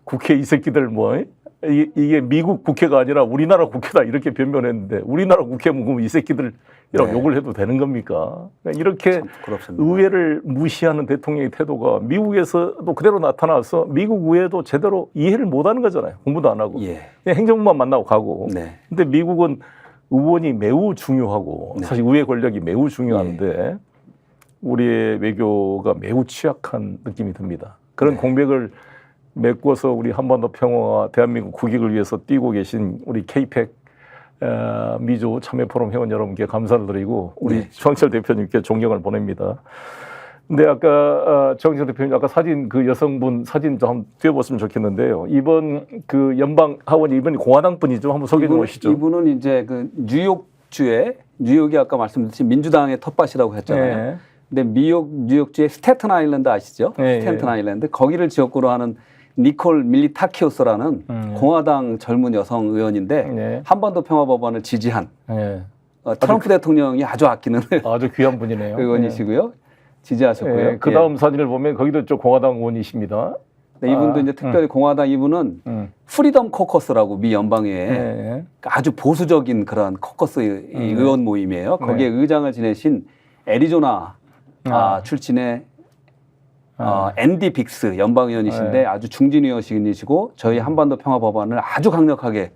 국회 이 새끼들 뭐 이게 미국 국회가 아니라 우리나라 국회다 이렇게 변명했는데 우리나라 국회면 이 새끼들이라고 욕을 해도 되는 겁니까? 이렇게 의회를 무시하는 대통령의 태도가 미국에서도 그대로 나타나서 미국 의회도 제대로 이해를 못하는 거잖아요. 공부도 안 하고 그냥 행정부만 만나고 가고. 근데 미국은 의원이 매우 중요하고 사실 의회 권력이 매우 중요한데 우리의 외교가 매우 취약한 느낌이 듭니다. 그런 공백을 메꿔서 우리 한반도 평화와 대한민국 국익을 위해서 뛰고 계신 우리 K-PAC 미조 참여 포럼 회원 여러분께 감사를 드리고 우리 최강철 대표님께 존경을 보냅니다. 근데 아까 최강철 대표님 아까 사진 그 여성분 사진 좀 한번 띄워봤으면 좋겠는데요. 이번 그 연방 하원이 이번이 공화당 분이죠. 한번 소개 좀 해주시죠. 이분은 이제 그 뉴욕이 아까 말씀드린 민주당의 텃밭이라고 했잖아요. 근데 뉴욕주의 스태튼 아일랜드 아시죠? 스태튼 아일랜드 거기를 지역구로 하는 니콜 밀리타키오스라는 공화당 젊은 여성 의원인데 한반도 평화 법안을 지지한 트럼프 대통령이 아주 아끼는 아주 귀한 분이네요. 의원이시고요. 지지하셨고요. 그 다음 사진을 보면 거기도 좀 공화당 의원이십니다. 이분도 이제 특별히 공화당 이분은 프리덤 코커스라고 미 연방의회 아주 보수적인 그런 코커스 의원 모임이에요. 거기에 의장을 지내신 애리조나 출신의 앤디 빅스 연방의원이신데 아주 중진 의원이시고 저희 한반도 평화 법안을 아주 강력하게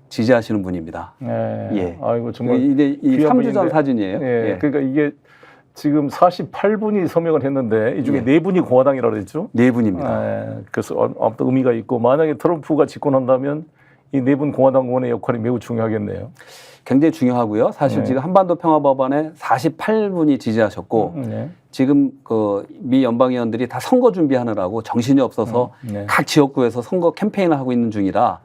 지지하시는 분입니다. 예. 아이고 정말 이제 이 3주 전 사진이에요. 예. 그러니까 이게 지금 48분이 서명을 했는데 이 중에 4분이 공화당이라고 그랬죠? 4분입니다. 그래서 아무튼 의미가 있고 만약에 트럼프가 집권한다면 이 4분 공화당 의원의 역할이 매우 중요하겠네요. 굉장히 중요하고요. 사실 지금 한반도 평화 법안에 48분이 지지하셨고 지금 그 미 연방의원들이 다 선거 준비하느라고 정신이 없어서 각 지역구에서 선거 캠페인을 하고 있는 중이라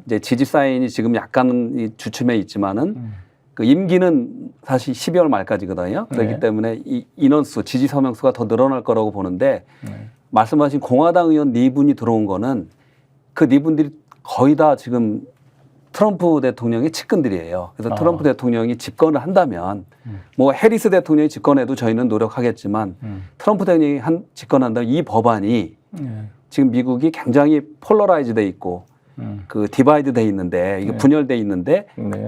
이제 지지 사인이 지금 약간 주춤해 있지만은 그 임기는 사실 12월 말까지거든요. 그렇기 때문에 이 인원수, 지지 서명수가 더 늘어날 거라고 보는데 말씀하신 공화당 의원 4분이 들어온 거는 그 4분들이 거의 다 지금 트럼프 대통령의 측근들이에요. 그래서 트럼프 대통령이 집권을 한다면 뭐 해리스 대통령이 집권해도 저희는 노력하겠지만 트럼프 대통령이 집권한다면 이 법안이 지금 미국이 굉장히 폴러라이즈 돼 있고 그 디바이드 돼 있는데 이게 분열돼 있는데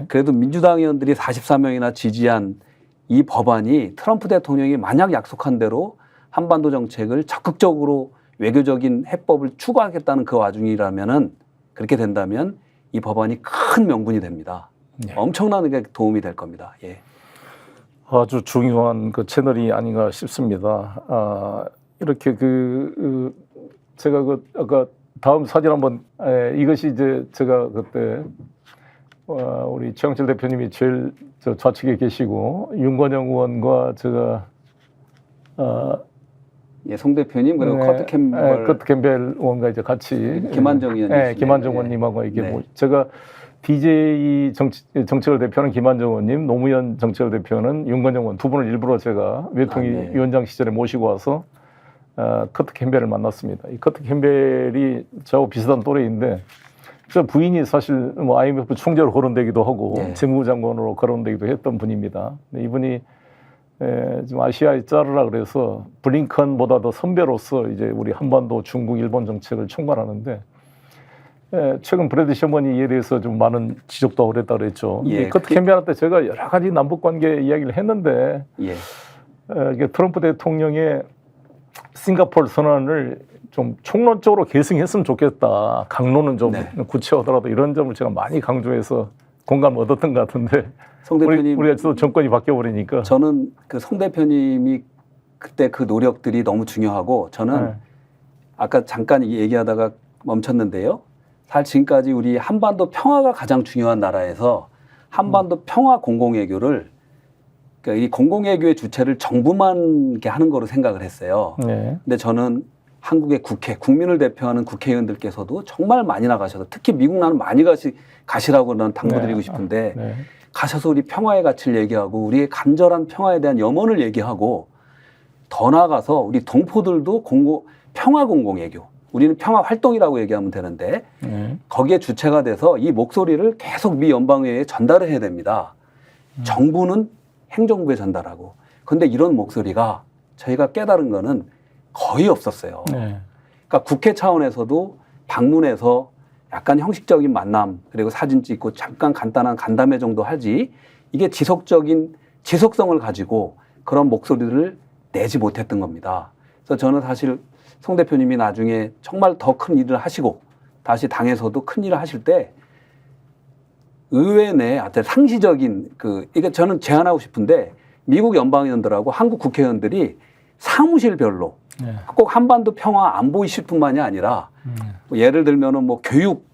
그래도 민주당 의원들이 44명이나 지지한 이 법안이 트럼프 대통령이 만약 약속한 대로 한반도 정책을 적극적으로 외교적인 해법을 추구하겠다는 그 와중이라면은 그렇게 된다면 이 법안이 큰 명분이 됩니다. 엄청나게 도움이 될 겁니다. 예. 아주 중요한 그 채널이 아닌가 싶습니다. 이렇게 제가 아까 다음 사진 한번 이것이 이제 제가 그때 우리 최영철 대표님이 제일 저 좌측에 계시고 윤건영 의원과 제가 예, 송 대표님 그리고 커트 캠벨 의원과 이제 같이 김한정 의원님, 김한정 의원님하고 이게 제가 DJ 정책을 대표하는 김한정 의원님, 노무현 정책을 대표하는 윤건영 의원 두 분을 일부러 제가 외통위 위원장 시절에 모시고 와서 커트 캠벨을 만났습니다. 이 커트 캠벨이 저하고 비슷한 또래인데 저 부인이 사실 뭐 IMF 총재로 거론되기도 하고 재무부 장관으로 거론되기도 했던 분입니다. 이분이 지금 아시아의 짜르라 그래서 블링컨보다 더 선배로서 이제 우리 한반도, 중국, 일본 정책을 총괄하는데 최근 브래드 셔먼이 이에 대해서 좀 많은 지적도 하고 그랬다 그랬죠. 커트 캠벨한테 제가 여러 가지 남북 관계 이야기를 했는데 이게 트럼프 대통령의 싱가포르 선언을 좀 총론적으로 계승했으면 좋겠다. 강론은 좀 구체하더라도 이런 점을 제가 많이 강조해서 공감을 얻었던 것 같은데 송 대표님, 우리가 또 정권이 바뀌어 버리니까 저는 그 송 대표님이 그때 그 노력들이 너무 중요하고 저는 아까 잠깐 얘기하다가 멈췄는데요. 사실 지금까지 우리 한반도 평화가 가장 중요한 나라에서 한반도 평화 공공외교를 그러니까 이 공공외교의 주체를 정부만 이렇게 하는 거로 생각을 했어요. 근데 저는 한국의 국회, 국민을 대표하는 국회의원들께서도 정말 많이 나가셔서 특히 미국 나는 많이 가시라고 난 당부드리고 싶은데 가셔서 우리 평화의 가치를 얘기하고 우리의 간절한 평화에 대한 염원을 얘기하고 더 나아가서 우리 동포들도 평화 공공외교 우리는 평화 활동이라고 얘기하면 되는데 거기에 주체가 돼서 이 목소리를 계속 미 연방의회에 전달을 해야 됩니다. 정부는 행정부에 전달하고 그런데 이런 목소리가 저희가 깨달은 거는 거의 없었어요. 그러니까 국회 차원에서도 방문해서 약간 형식적인 만남 그리고 사진 찍고 잠깐 간단한 간담회 정도 하지 이게 지속성을 가지고 그런 목소리를 내지 못했던 겁니다. 그래서 저는 사실 송 대표님이 나중에 정말 더 큰 일을 하시고 다시 당에서도 큰 일을 하실 때 의회 내 상시적인 이게 저는 제안하고 싶은데 미국 연방의원들하고 한국 국회의원들이 사무실별로 꼭 한반도 평화 안보 이슈뿐만이 아니라 뭐 예를 들면은 뭐 교육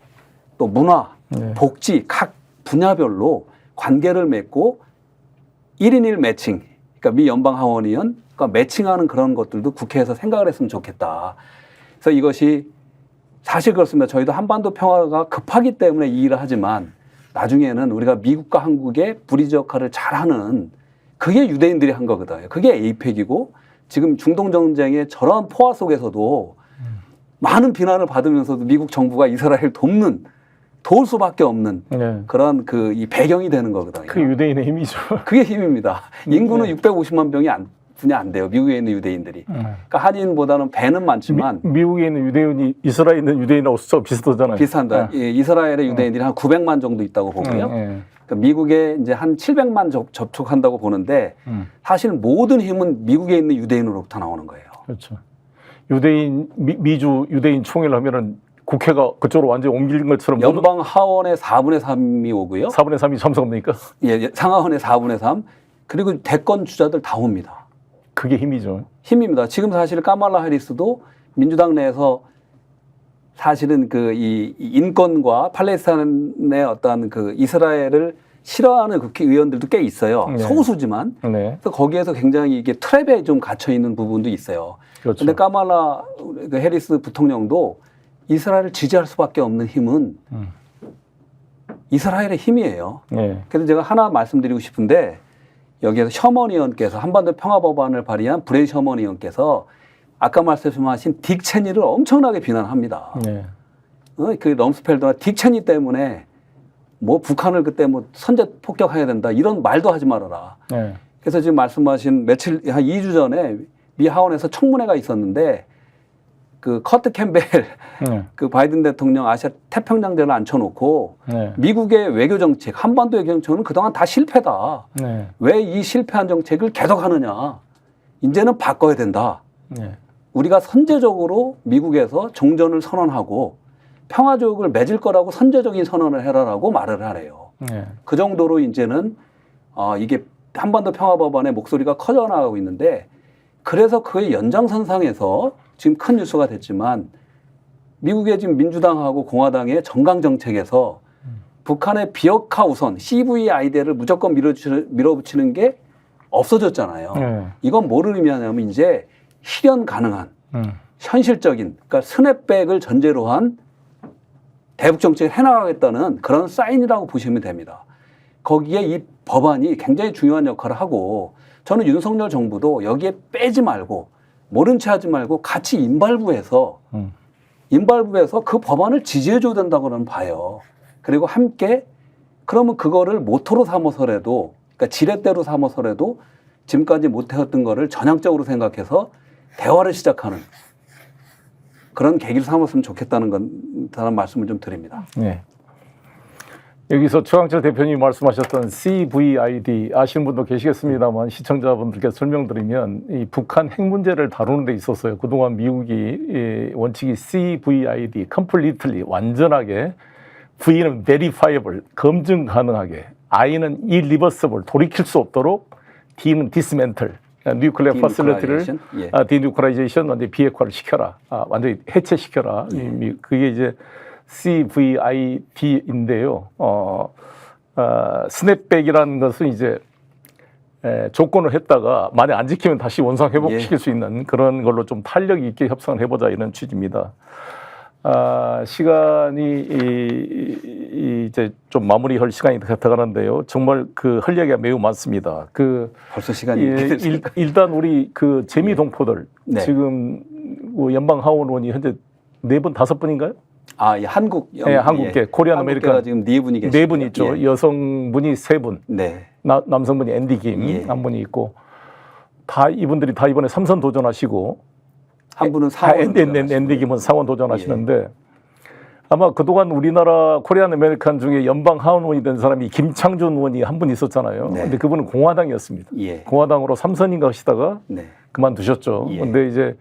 또 문화 복지 각 분야별로 관계를 맺고 1인 1 매칭 그러니까 미 연방 하원의원 그러니까 매칭하는 그런 것들도 국회에서 생각을 했으면 좋겠다. 그래서 이것이 사실 그렇습니다. 저희도 한반도 평화가 급하기 때문에 이 일을 하지만 나중에는 우리가 미국과 한국의 브리지 역할을 잘하는 그게 유대인들이 한 거거든요. 그게 에이펙이고 지금 중동 전쟁의 저런 포화 속에서도 많은 비난을 받으면서도 미국 정부가 이스라엘을 도울 수밖에 없는 그런 이 배경이 되는 거거든요. 그 유대인의 힘이죠. 그게 힘입니다. 인구는 650만 분이 안 돼요. 미국에 있는 유대인들이. 그러니까 한인보다는 배는 많지만 미국에 있는 유대인이 이스라엘에 있는 유대인하고 숫자가 비슷하잖아요. 비슷합니다. 이스라엘의 유대인들이 한 900만 정도 있다고 보고요. 그러니까 미국에 이제 한 700만 접촉한다고 보는데 사실 모든 힘은 미국에 있는 유대인으로부터 나오는 거예요. 그렇죠. 미주 유대인 총회를 하면은 국회가 그쪽으로 완전히 옮긴 것처럼 연방 하원의 4분의 3이 오고요. 4분의 3이 참석합니까? 예, 상하원의 4분의 3. 그리고 대권 주자들 다 옵니다. 그게 힘이죠. 힘입니다. 지금 사실 카말라 해리스도 민주당 내에서 사실은 그 이 인권과 팔레스타인의 어떤 그 이스라엘을 싫어하는 국회의원들도 꽤 있어요. 네. 소수지만. 네. 그래서 거기에서 굉장히 이게 트랩에 좀 갇혀 있는 부분도 있어요. 그렇죠. 근데 카말라 그 해리스 부통령도 이스라엘을 지지할 수밖에 없는 힘은 이스라엘의 힘이에요. 네. 그래서 제가 하나 말씀드리고 싶은데 여기에서 셔먼 의원께서 한반도 평화법안을 발의한 브레이 셔먼 의원께서 아까 말씀하신 딕 체니를 엄청나게 비난합니다. 네. 그 럼스펠더나 딕 체니 때문에 뭐 북한을 그때 뭐 선제 폭격해야 된다 이런 말도 하지 말아라. 네. 그래서 지금 말씀하신 며칠 한 2주 전에 미 하원에서 청문회가 있었는데 그 커트 캠벨 그 바이든 대통령 아시아 태평양대를 앉혀놓고 네. 미국의 외교 정책, 한반도 외교 정책은 그동안 다 실패다. 네. 왜 이 실패한 정책을 계속하느냐? 이제는 바꿔야 된다. 네. 우리가 선제적으로 미국에서 종전을 선언하고 평화조약을 맺을 거라고 선제적인 선언을 해라라고 말을 하래요. 네. 그 정도로 이제는 이게 한반도 평화법안의 목소리가 커져나가고 있는데 그래서 그의 연장선상에서 지금 큰 뉴스가 됐지만 미국의 지금 민주당하고 공화당의 정강 정책에서 북한의 비핵화 우선 CVID를 무조건 밀어붙이는 게 없어졌잖아요. 네. 이건 뭐를 의미하냐면 이제 실현 가능한 현실적인 그러니까 스냅백을 전제로 한 대북 정책을 해나가겠다는 그런 사인이라고 보시면 됩니다. 거기에 이 법안이 굉장히 중요한 역할을 하고 저는 윤석열 정부도 여기에 빼지 말고 모른 채 하지 말고 같이 인발부해서 그 법안을 지지해줘야 된다고 저는 봐요. 그리고 함께 그러면 그거를 모토로 삼아서라도 그러니까 지렛대로 삼아서라도 지금까지 못해왔던 거를 전향적으로 생각해서 대화를 시작하는 그런 계기를 삼았으면 좋겠다는 다른 말씀을 좀 드립니다. 네. 여기서 최강철 대표님이 말씀하셨던 CVID 아시는 분도 계시겠습니다만 시청자분들께 설명드리면 이 북한 핵 문제를 다루는 데 있었어요. 그동안 미국이 원칙이 CVID, completely, 완전하게, V는 verifiable, 검증 가능하게, I는 irreversible, 돌이킬 수 없도록, D는 dismantle, 뉴클리어 퍼실리티를 디뉴클라이제이션, 완전히 비핵화를 시켜라, 완전히 해체시켜라. 그게 이제 CVID인데요. 스냅백이라는 것은 이제 조건을 했다가 만약 안 지키면 다시 원상 회복시킬 수 있는 그런 걸로 좀 탄력 있게 협상을 해보자 이런 취지입니다. 시간이 이제 좀 마무리할 시간이 되어가는데요. 정말 그 할 얘기가 매우 많습니다. 벌써 시간이 일단 우리 그 재미 동포들 지금 연방 하원의원이 현재 4분, 5분인가요? 예, 한국계 코리안 아메리칸 지금 4분이 계시죠. 4분 있죠. 여성분이 3분, 네. 남성분이 앤디 김 1분이 있고 이분들이 다 이번에 3선 도전하시고 한 분은 상원 앤디 김은 상원 도전하시는데 아마 그동안 우리나라 코리안 아메리칸 중에 연방 하원 의원이 된 사람이 김창준 의원이 한 분 있었잖아요. 근데 그분은 공화당이었습니다. 공화당으로 3선인가 하시다가 그만두셨죠. 근데 이제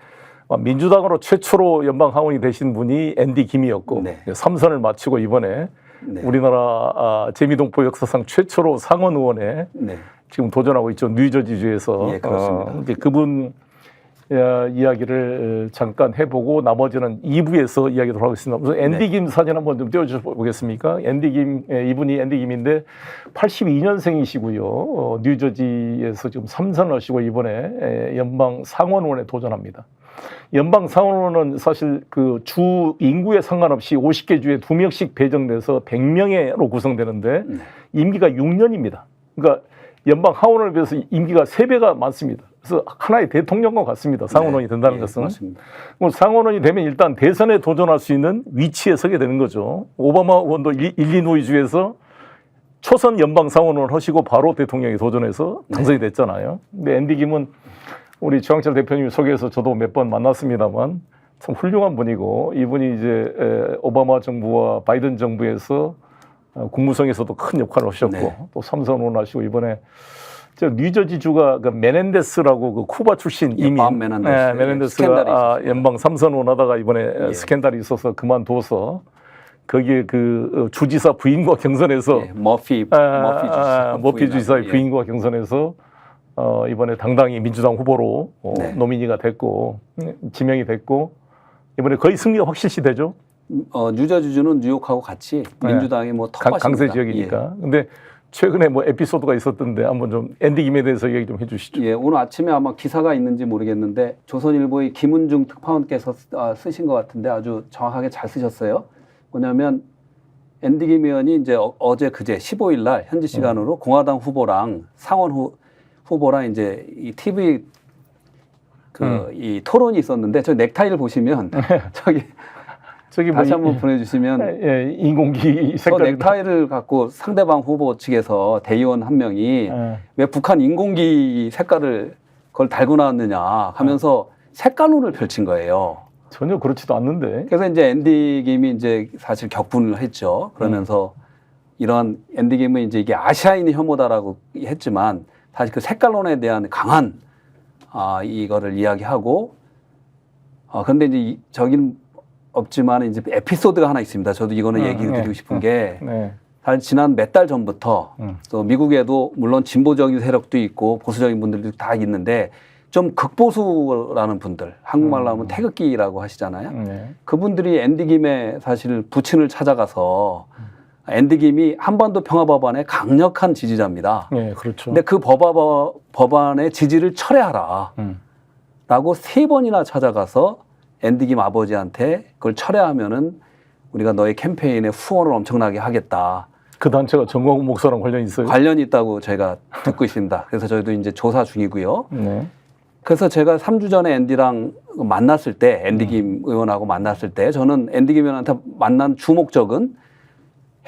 민주당으로 최초로 연방 하원이 되신 분이 앤디 김이었고 3선을 마치고 이번에 우리나라 재미동포 역사상 최초로 상원 의원에 지금 도전하고 있죠. 뉴저지주에서. 그렇습니다. 그분 이야기를 잠깐 해보고 나머지는 2부에서 이야기를 하겠습니다. 우선 앤디 김 사진 한번 좀 띄워주시겠습니까? 앤디 김, 이분이 앤디 김인데 82년생이시고요. 뉴저지에서 지금 3선을 하시고 이번에 연방 상원의원에 도전합니다. 연방 상원의원은 사실 그 주 인구에 상관없이 50개 주에 2명씩 배정돼서 100명으로 구성되는데 임기가 6년입니다. 그러니까 연방 하원을 비해서 임기가 3배가 많습니다. 그래서 하나의 대통령과 같습니다. 상원의원이 된다는 것은. 맞습니다. 상원의원이 되면 일단 대선에 도전할 수 있는 위치에 서게 되는 거죠. 오바마 의원도 일리노이주에서 초선 연방 상원의원을 하시고 바로 대통령에 도전해서 당선이 됐잖아요. 근데 앤디 김은 우리 최강철 대표님 소개해서 저도 몇 번 만났습니다만 참 훌륭한 분이고 이분이 이제 오바마 정부와 바이든 정부에서 국무성에서도 큰 역할을 하셨고 또 3선 의원 하시고 이번에 저 뉴저지주가 그 메넨데스라고 그 쿠바 출신 이민 밥 메넨데스. 네, 메넨데스가 연방 3선원 하다가 이번에 스캔들이 있어서 그만둬서 거기에 그 주지사 부인과 경선해서 머피 주지사의 부인과 경선해서 이번에 당당히 민주당 후보로 노미니가 됐고 지명이 됐고 이번에 거의 승리가 확실시 되죠. 뉴저지주는 뉴욕하고 같이 민주당이 뭐 강세 지역이니까. 근데 최근에 뭐 에피소드가 있었던데 한번 좀 앤디 김에 대해서 얘기 좀 해주시죠. 예, 오늘 아침에 아마 기사가 있는지 모르겠는데 조선일보의 김은중 특파원께서 쓰신 것 같은데 아주 정확하게 잘 쓰셨어요. 뭐냐면 앤디 김 의원이 이제 어제 그제 15일 날 현지 시간으로 공화당 후보랑 상원 후보랑 이제 이 TV 이 토론이 있었는데 저 넥타이를 보시면 저기 다시 한번 보내주시면 인공기 색깔 넥타이를 갖고 상대방 후보 측에서 대의원 한 명이 왜 북한 인공기 색깔을 그걸 달고 나왔느냐 하면서 색깔론을 펼친 거예요. 전혀 그렇지도 않는데. 그래서 이제 앤디 김이 이제 사실 격분을 했죠. 그러면서 이런 앤디 김은 이제 이게 아시아인 혐오다라고 했지만 사실 그 색깔론에 대한 강한 이거를 이야기하고 그런데 이제 저긴 없지만 이제 에피소드가 하나 있습니다. 저도 이거는 얘기를 드리고 싶은 게 사실 지난 몇 달 전부터 또 미국에도 물론 진보적인 세력도 있고 보수적인 분들도 다 있는데 좀 극보수라는 분들, 한국말로 하면 태극기라고 하시잖아요. 그분들이 앤디 김의 사실 부친을 찾아가서 앤디 김이 한반도 평화법안의 강력한 지지자입니다. 네, 그렇죠. 근데 그 법안의 지지를 철회하라 라고 3번이나 찾아가서 앤디 김 아버지한테 그걸 철회하면은 우리가 너의 캠페인에 후원을 엄청나게 하겠다. 그 단체가 정광훈 목사랑 관련이 있어요? 관련이 있다고 저희가 듣고 있습니다. 그래서 저희도 이제 조사 중이고요. 그래서 제가 3주 전에 앤디랑 만났을 때, 앤디 김 의원하고 만났을 때 저는 앤디 김 의원한테 만난 주 목적은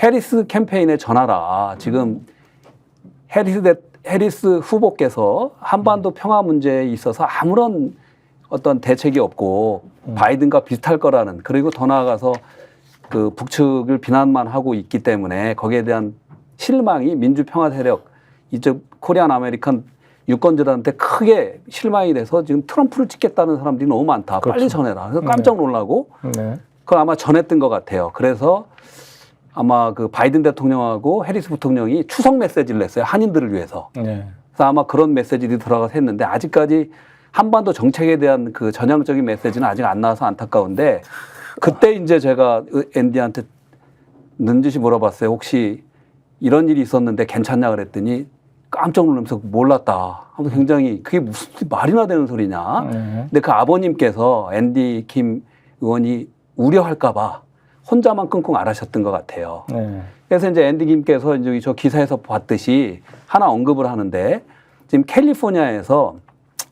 해리스 캠페인에 전하라. 지금 해리스 후보께서 한반도 평화 문제에 있어서 아무런 어떤 대책이 없고 바이든과 비슷할 거라는, 그리고 더 나아가서 그 북측을 비난만 하고 있기 때문에 거기에 대한 실망이 민주평화 세력, 이쪽 코리안 아메리칸 유권자들한테 크게 실망이 돼서 지금 트럼프를 찍겠다는 사람들이 너무 많다. 그렇죠. 빨리 전해라. 그래서 깜짝 놀라고 그걸 아마 전했던 것 같아요. 그래서 아마 그 바이든 대통령하고 해리스 부통령이 추석 메시지를 냈어요. 한인들을 위해서. 그래서 아마 그런 메시지들이 들어가서 했는데 아직까지 한반도 정책에 대한 그 전향적인 메시지는 아직 안 나와서 안타까운데, 그때 이제 제가 앤디한테 넌지시 물어봤어요. 혹시 이런 일이 있었는데 괜찮냐 그랬더니 깜짝 놀라면서 몰랐다. 하면서 굉장히 그게 무슨 말이나 되는 소리냐. 근데 그 아버님께서 앤디 김 의원이 우려할까봐 혼자만 끙끙 앓으셨던 것 같아요. 그래서 이제 앤디 김께서 이제 저 기사에서 봤듯이 하나 언급을 하는데, 지금 캘리포니아에서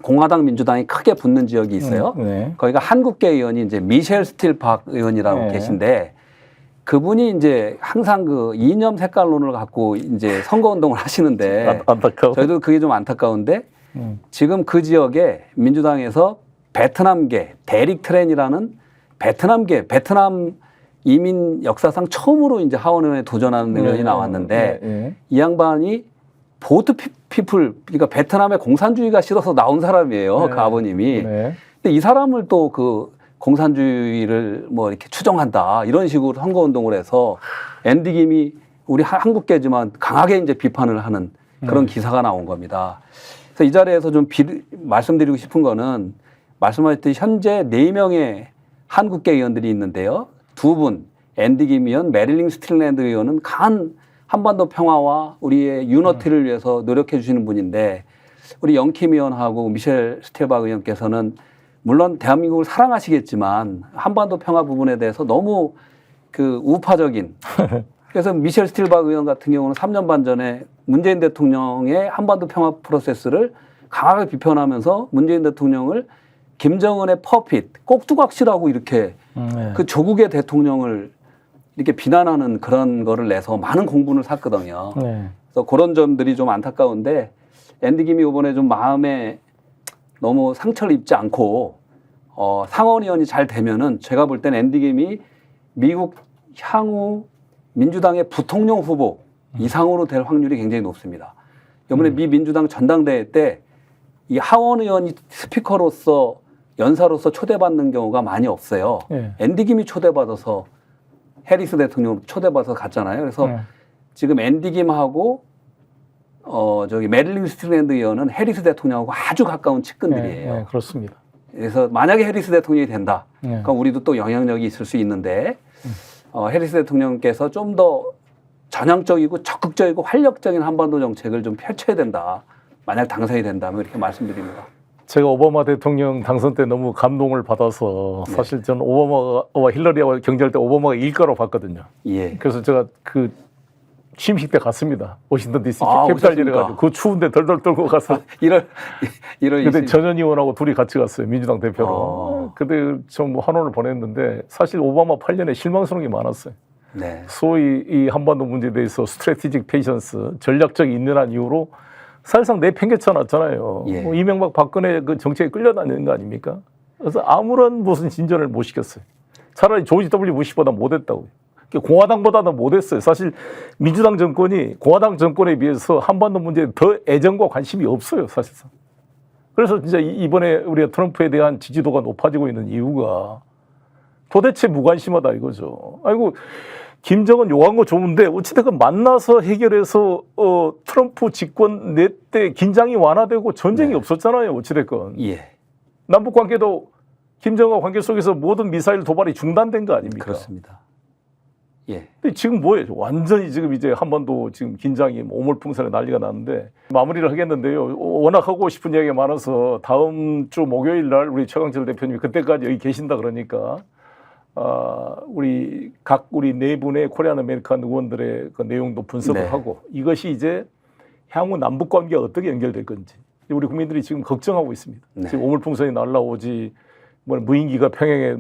공화당 민주당이 크게 붙는 지역이 있어요. 거기가 한국계 의원이 이제 미셸 스틸 박 의원이라고 계신데, 그분이 이제 항상 그 이념 색깔론을 갖고 이제 선거운동을 하시는데, 저희도 그게 좀 안타까운데, 지금 그 지역에 민주당에서 베트남계 데릭 트렌이라는 베트남 이민 역사상 처음으로 이제 하원의원에 도전하는 의원이 나왔는데, 이 양반이 보트 피플, 그러니까 베트남의 공산주의가 싫어서 나온 사람이에요. 그 아버님이. 근데 이 사람을 또 그 공산주의를 뭐 이렇게 추종한다, 이런 식으로 선거운동을 해서 앤디 김이 우리 한국계지만 강하게 이제 비판을 하는 그런 기사가 나온 겁니다. 그래서 이 자리에서 좀 말씀드리고 싶은 거는, 말씀하셨듯이 현재 4명의 한국계 의원들이 있는데요. 2분, 앤디 김 의원, 메릴린 스틸랜드 의원은 강한 한반도 평화와 우리의 유너티를 위해서 노력해 주시는 분인데, 우리 영킴 의원하고 미셸 스틸박 의원께서는 물론 대한민국을 사랑하시겠지만 한반도 평화 부분에 대해서 너무 그 우파적인, 그래서 미셸 스틸박 의원 같은 경우는 3년 반 전에 문재인 대통령의 한반도 평화 프로세스를 강하게 비판하면서 문재인 대통령을 김정은의 퍼핏, 꼭두각시라고 이렇게 그 조국의 대통령을 이렇게 비난하는 그런 거를 내서 많은 공분을 샀거든요. 그래서 그런 점들이 좀 안타까운데, 앤디 김이 이번에 좀 마음에 너무 상처를 입지 않고 상원의원이 잘 되면은 제가 볼 때는 앤디 김이 미국 향후 민주당의 부통령 후보 이상으로 될 확률이 굉장히 높습니다. 이번에 미 민주당 전당대회 때 이 하원 의원이 스피커로서 연사로서 초대받는 경우가 많이 없어요. 예. 앤디 김이 초대받아서 해리스 대통령 초대받아서 갔잖아요. 그래서 지금 앤디 김하고 저기 메릴린 스트랜드 의원은 해리스 대통령하고 아주 가까운 측근들이에요. 네, 그렇습니다. 그래서 만약에 해리스 대통령이 된다, 네. 그럼 우리도 또 영향력이 있을 수 있는데 해리스 대통령께서 좀 더 전향적이고 적극적이고 활력적인 한반도 정책을 좀 펼쳐야 된다. 만약 당선이 된다면 이렇게 말씀드립니다. 제가 오바마 대통령 당선 때 너무 감동을 받아서 사실 저는 오바마와 힐러리와 경쟁할 때 오바마가 일가로 봤거든요. 예. 그래서 제가 그 취임식 때 갔습니다. 워싱턴 DC 아, 캐피탈 일에 오셨습니까? 가지고 그 추운데 덜덜 떨고 가서 1월 그때 20일. 전현 의원하고 둘이 같이 갔어요. 민주당 대표로. 그때 좀 환호를 보냈는데 사실 오바마 8년에 실망스러운 게 많았어요. 네. 소위 이 한반도 문제에 대해서 스트래티직 페이션스, 전략적 인내란 이유로 사실상 내팽개쳐 놨잖아요. 예. 뭐 이명박 박근혜 그 정책에 끌려다니는 거 아닙니까? 그래서 아무런 무슨 진전을 못 시켰어요. 차라리 조지 W 부시보다 못했다고요. 공화당보다는 못했어요. 사실 민주당 정권이 공화당 정권에 비해서 한반도 문제에 더 애정과 관심이 없어요, 사실상. 그래서 진짜 이번에 우리가 트럼프에 대한 지지도가 높아지고 있는 이유가 도대체 무관심하다 이거죠. 아이고, 김정은 요구한 거 좋은데 어찌됐건 만나서 해결해서 트럼프 집권 내 때 긴장이 완화되고 전쟁이 없었잖아요. 어찌됐건. 예. 남북 관계도 김정은과 관계 속에서 모든 미사일 도발이 중단된 거 아닙니까? 그렇습니다. 예. 근데 지금 뭐예요? 완전히 지금 이제 한반도 지금 긴장이 오물풍선에 난리가 났는데 마무리를 하겠는데요. 워낙 하고 싶은 이야기가 많아서 다음 주 목요일 날 우리 최강철 대표님이 그때까지 여기 계신다 그러니까 우리 네 분의 코리안 아메리칸 의원들의 그 내용도 분석을 네. 하고 이것이 이제 향후 남북 관계가 어떻게 연결될 건지 우리 국민들이 지금 걱정하고 있습니다. 네. 지금 오물풍선이 날라오지 뭐 무인기가 평양에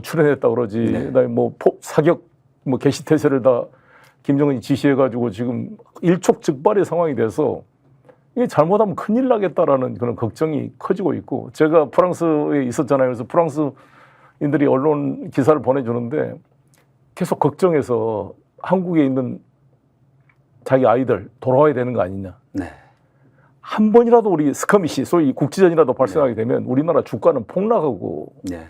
출현했다 그러지 그다음에 사격 개시 태세를 다 김정은이 지시해가지고 지금 일촉즉발의 상황이 돼서 이게 잘못하면 큰일 나겠다라는 그런 걱정이 커지고 있고 제가 프랑스에 있었잖아요. 그래서 프랑스인들이 언론 기사를 보내주는데 계속 걱정해서 한국에 있는 자기 아이들 돌아와야 되는 거 아니냐. 네. 한 번이라도 우리 스커미시 소위 국지전이라도 발생하게 되면 우리나라 주가는 폭락하고 네.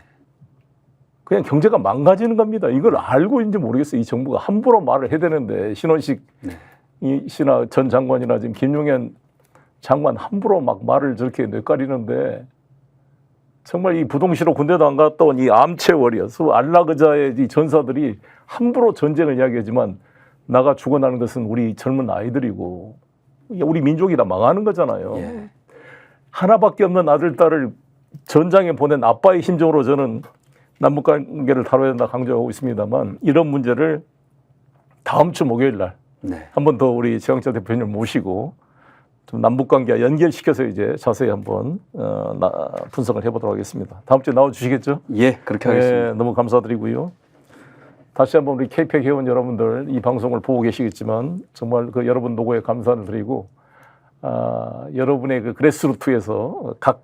그냥 경제가 망가지는 겁니다. 이걸 알고 있는지 모르겠어요. 이 정부가 함부로 말을 해야 되는데 신원식 씨나 전 장관이나 지금 김용현 장관 함부로 막 말을 저렇게 뇌까리는데 정말 이 부동시로 군대도 안 갔다 온 이 암체 워리어스 알라그자의 이 전사들이 함부로 전쟁을 이야기하지만 나가 죽어나는 것은 우리 젊은 아이들이고 우리 민족이 다 망하는 거잖아요. 예. 하나밖에 없는 아들, 딸을 전장에 보낸 아빠의 심정으로 저는 남북관계를 다뤄야 된다 강조하고 있습니다만 이런 문제를 다음 주 목요일 날 한 번 더 우리 최강철 대표님 모시고 좀 남북관계와 연결시켜서 이제 자세히 한번 분석을 해보도록 하겠습니다. 다음 주에 나와주시겠죠? 예, 그렇게 하겠습니다. 네, 너무 감사드리고요. 다시 한번 우리 KPEC 회원 여러분들 이 방송을 보고 계시겠지만 정말 그 여러분 노고에 감사를 드리고 여러분의 그 그래스루트에서 각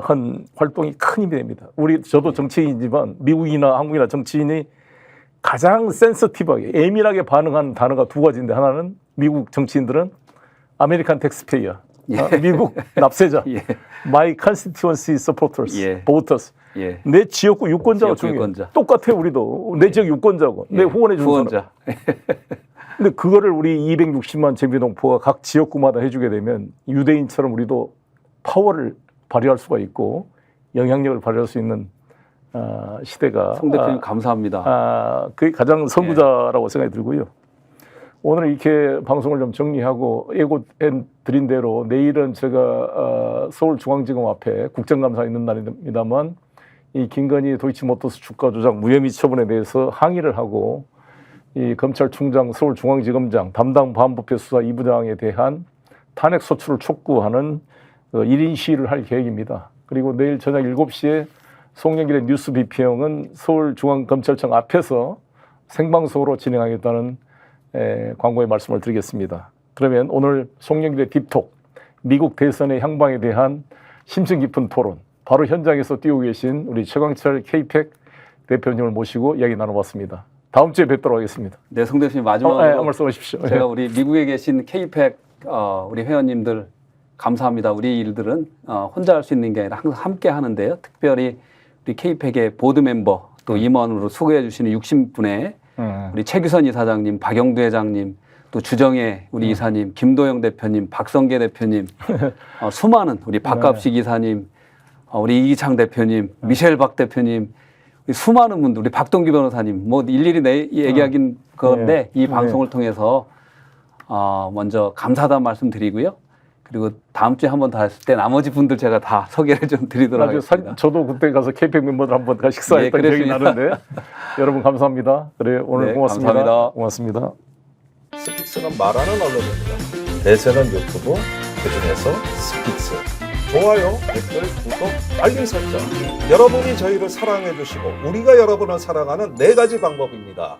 한 활동이 큰 힘이 됩니다. 저도 정치인이지만 미국이나 한국이나 정치인이 가장 센서티브하게 예민하게 반응하는 단어가 두 가지인데 하나는 미국 정치인들은 아메리칸 텍스페이어, 미국 납세자, My constituency supporters, voters. 내 지역구 유권자가 중요해요. 똑같아요, 우리도. 내 지역 유권자고, 내 후원해 주는 사람. 근데 그거를 우리 260만 재미동포가 각 지역구마다 해주게 되면 유대인처럼 우리도 파워를 발휘할 수가 있고 영향력을 발휘할 수 있는 시대가. 송 대표님 감사합니다. 그게 가장 선구자라고 생각이 들고요. 오늘 이렇게 방송을 좀 정리하고 예고드린 대로 내일은 제가 서울중앙지검 앞에 국정감사 있는 날입니다만 이 김건희 도이치모터스 주가 조작 무혐의 처분에 대해서 항의를 하고 이 검찰총장 서울중앙지검장 담당 반부패 수사 2부장에 대한 탄핵 소추를 촉구하는 1인 시위를 할 계획입니다. 그리고 내일 저녁 7시에 송영길의 뉴스 비평은 서울중앙검찰청 앞에서 생방송으로 진행하겠다는 광고의 말씀을 드리겠습니다. 그러면 오늘 송영길의 딥톡, 미국 대선의 향방에 대한 심층 깊은 토론, 바로 현장에서 뛰고 계신 우리 최강철 KPEC 대표님을 모시고 이야기 나눠봤습니다. 다음 주에 뵙도록 하겠습니다. 네, 송 대표님 마지막으로 말씀하십시오. 제가 우리 미국에 계신 KPEC 우리 회원님들 감사합니다. 우리 일들은 혼자 할 수 있는 게 아니라 항상 함께 하는데요. 특별히 우리 K팩의 보드 멤버 또 임원으로 수고해 주시는 60분의 우리 최규선 이사장님, 박영두 회장님, 또 주정혜 우리 이사님, 김도영 대표님, 박성계 대표님, 수많은 우리 박갑식 이사님, 우리 이기창 대표님, 미셸 박 대표님, 수많은 분들, 우리 박동규 변호사님, 뭐 일일이 얘기하긴 그런데 이 방송을 통해서 먼저 감사하다는 말씀 드리고요. 그리고 다음 주에 한번 더 했을 때 나머지 분들 제가 다 소개를 좀 드리도록 하겠습니다. 저도 그때 가서 K팩 멤버들 한번 다 식사했던 기억이 나는데 여러분 감사합니다. 그래 오늘 고맙습니다. 감사합니다. 고맙습니다. 스픽스는 말하는 언론입니다. 대세는 유튜브, 그중에서 스픽스. 좋아요, 댓글, 구독, 알림 설정. 여러분이 저희를 사랑해 주시고 우리가 여러분을 사랑하는 4가지 방법입니다.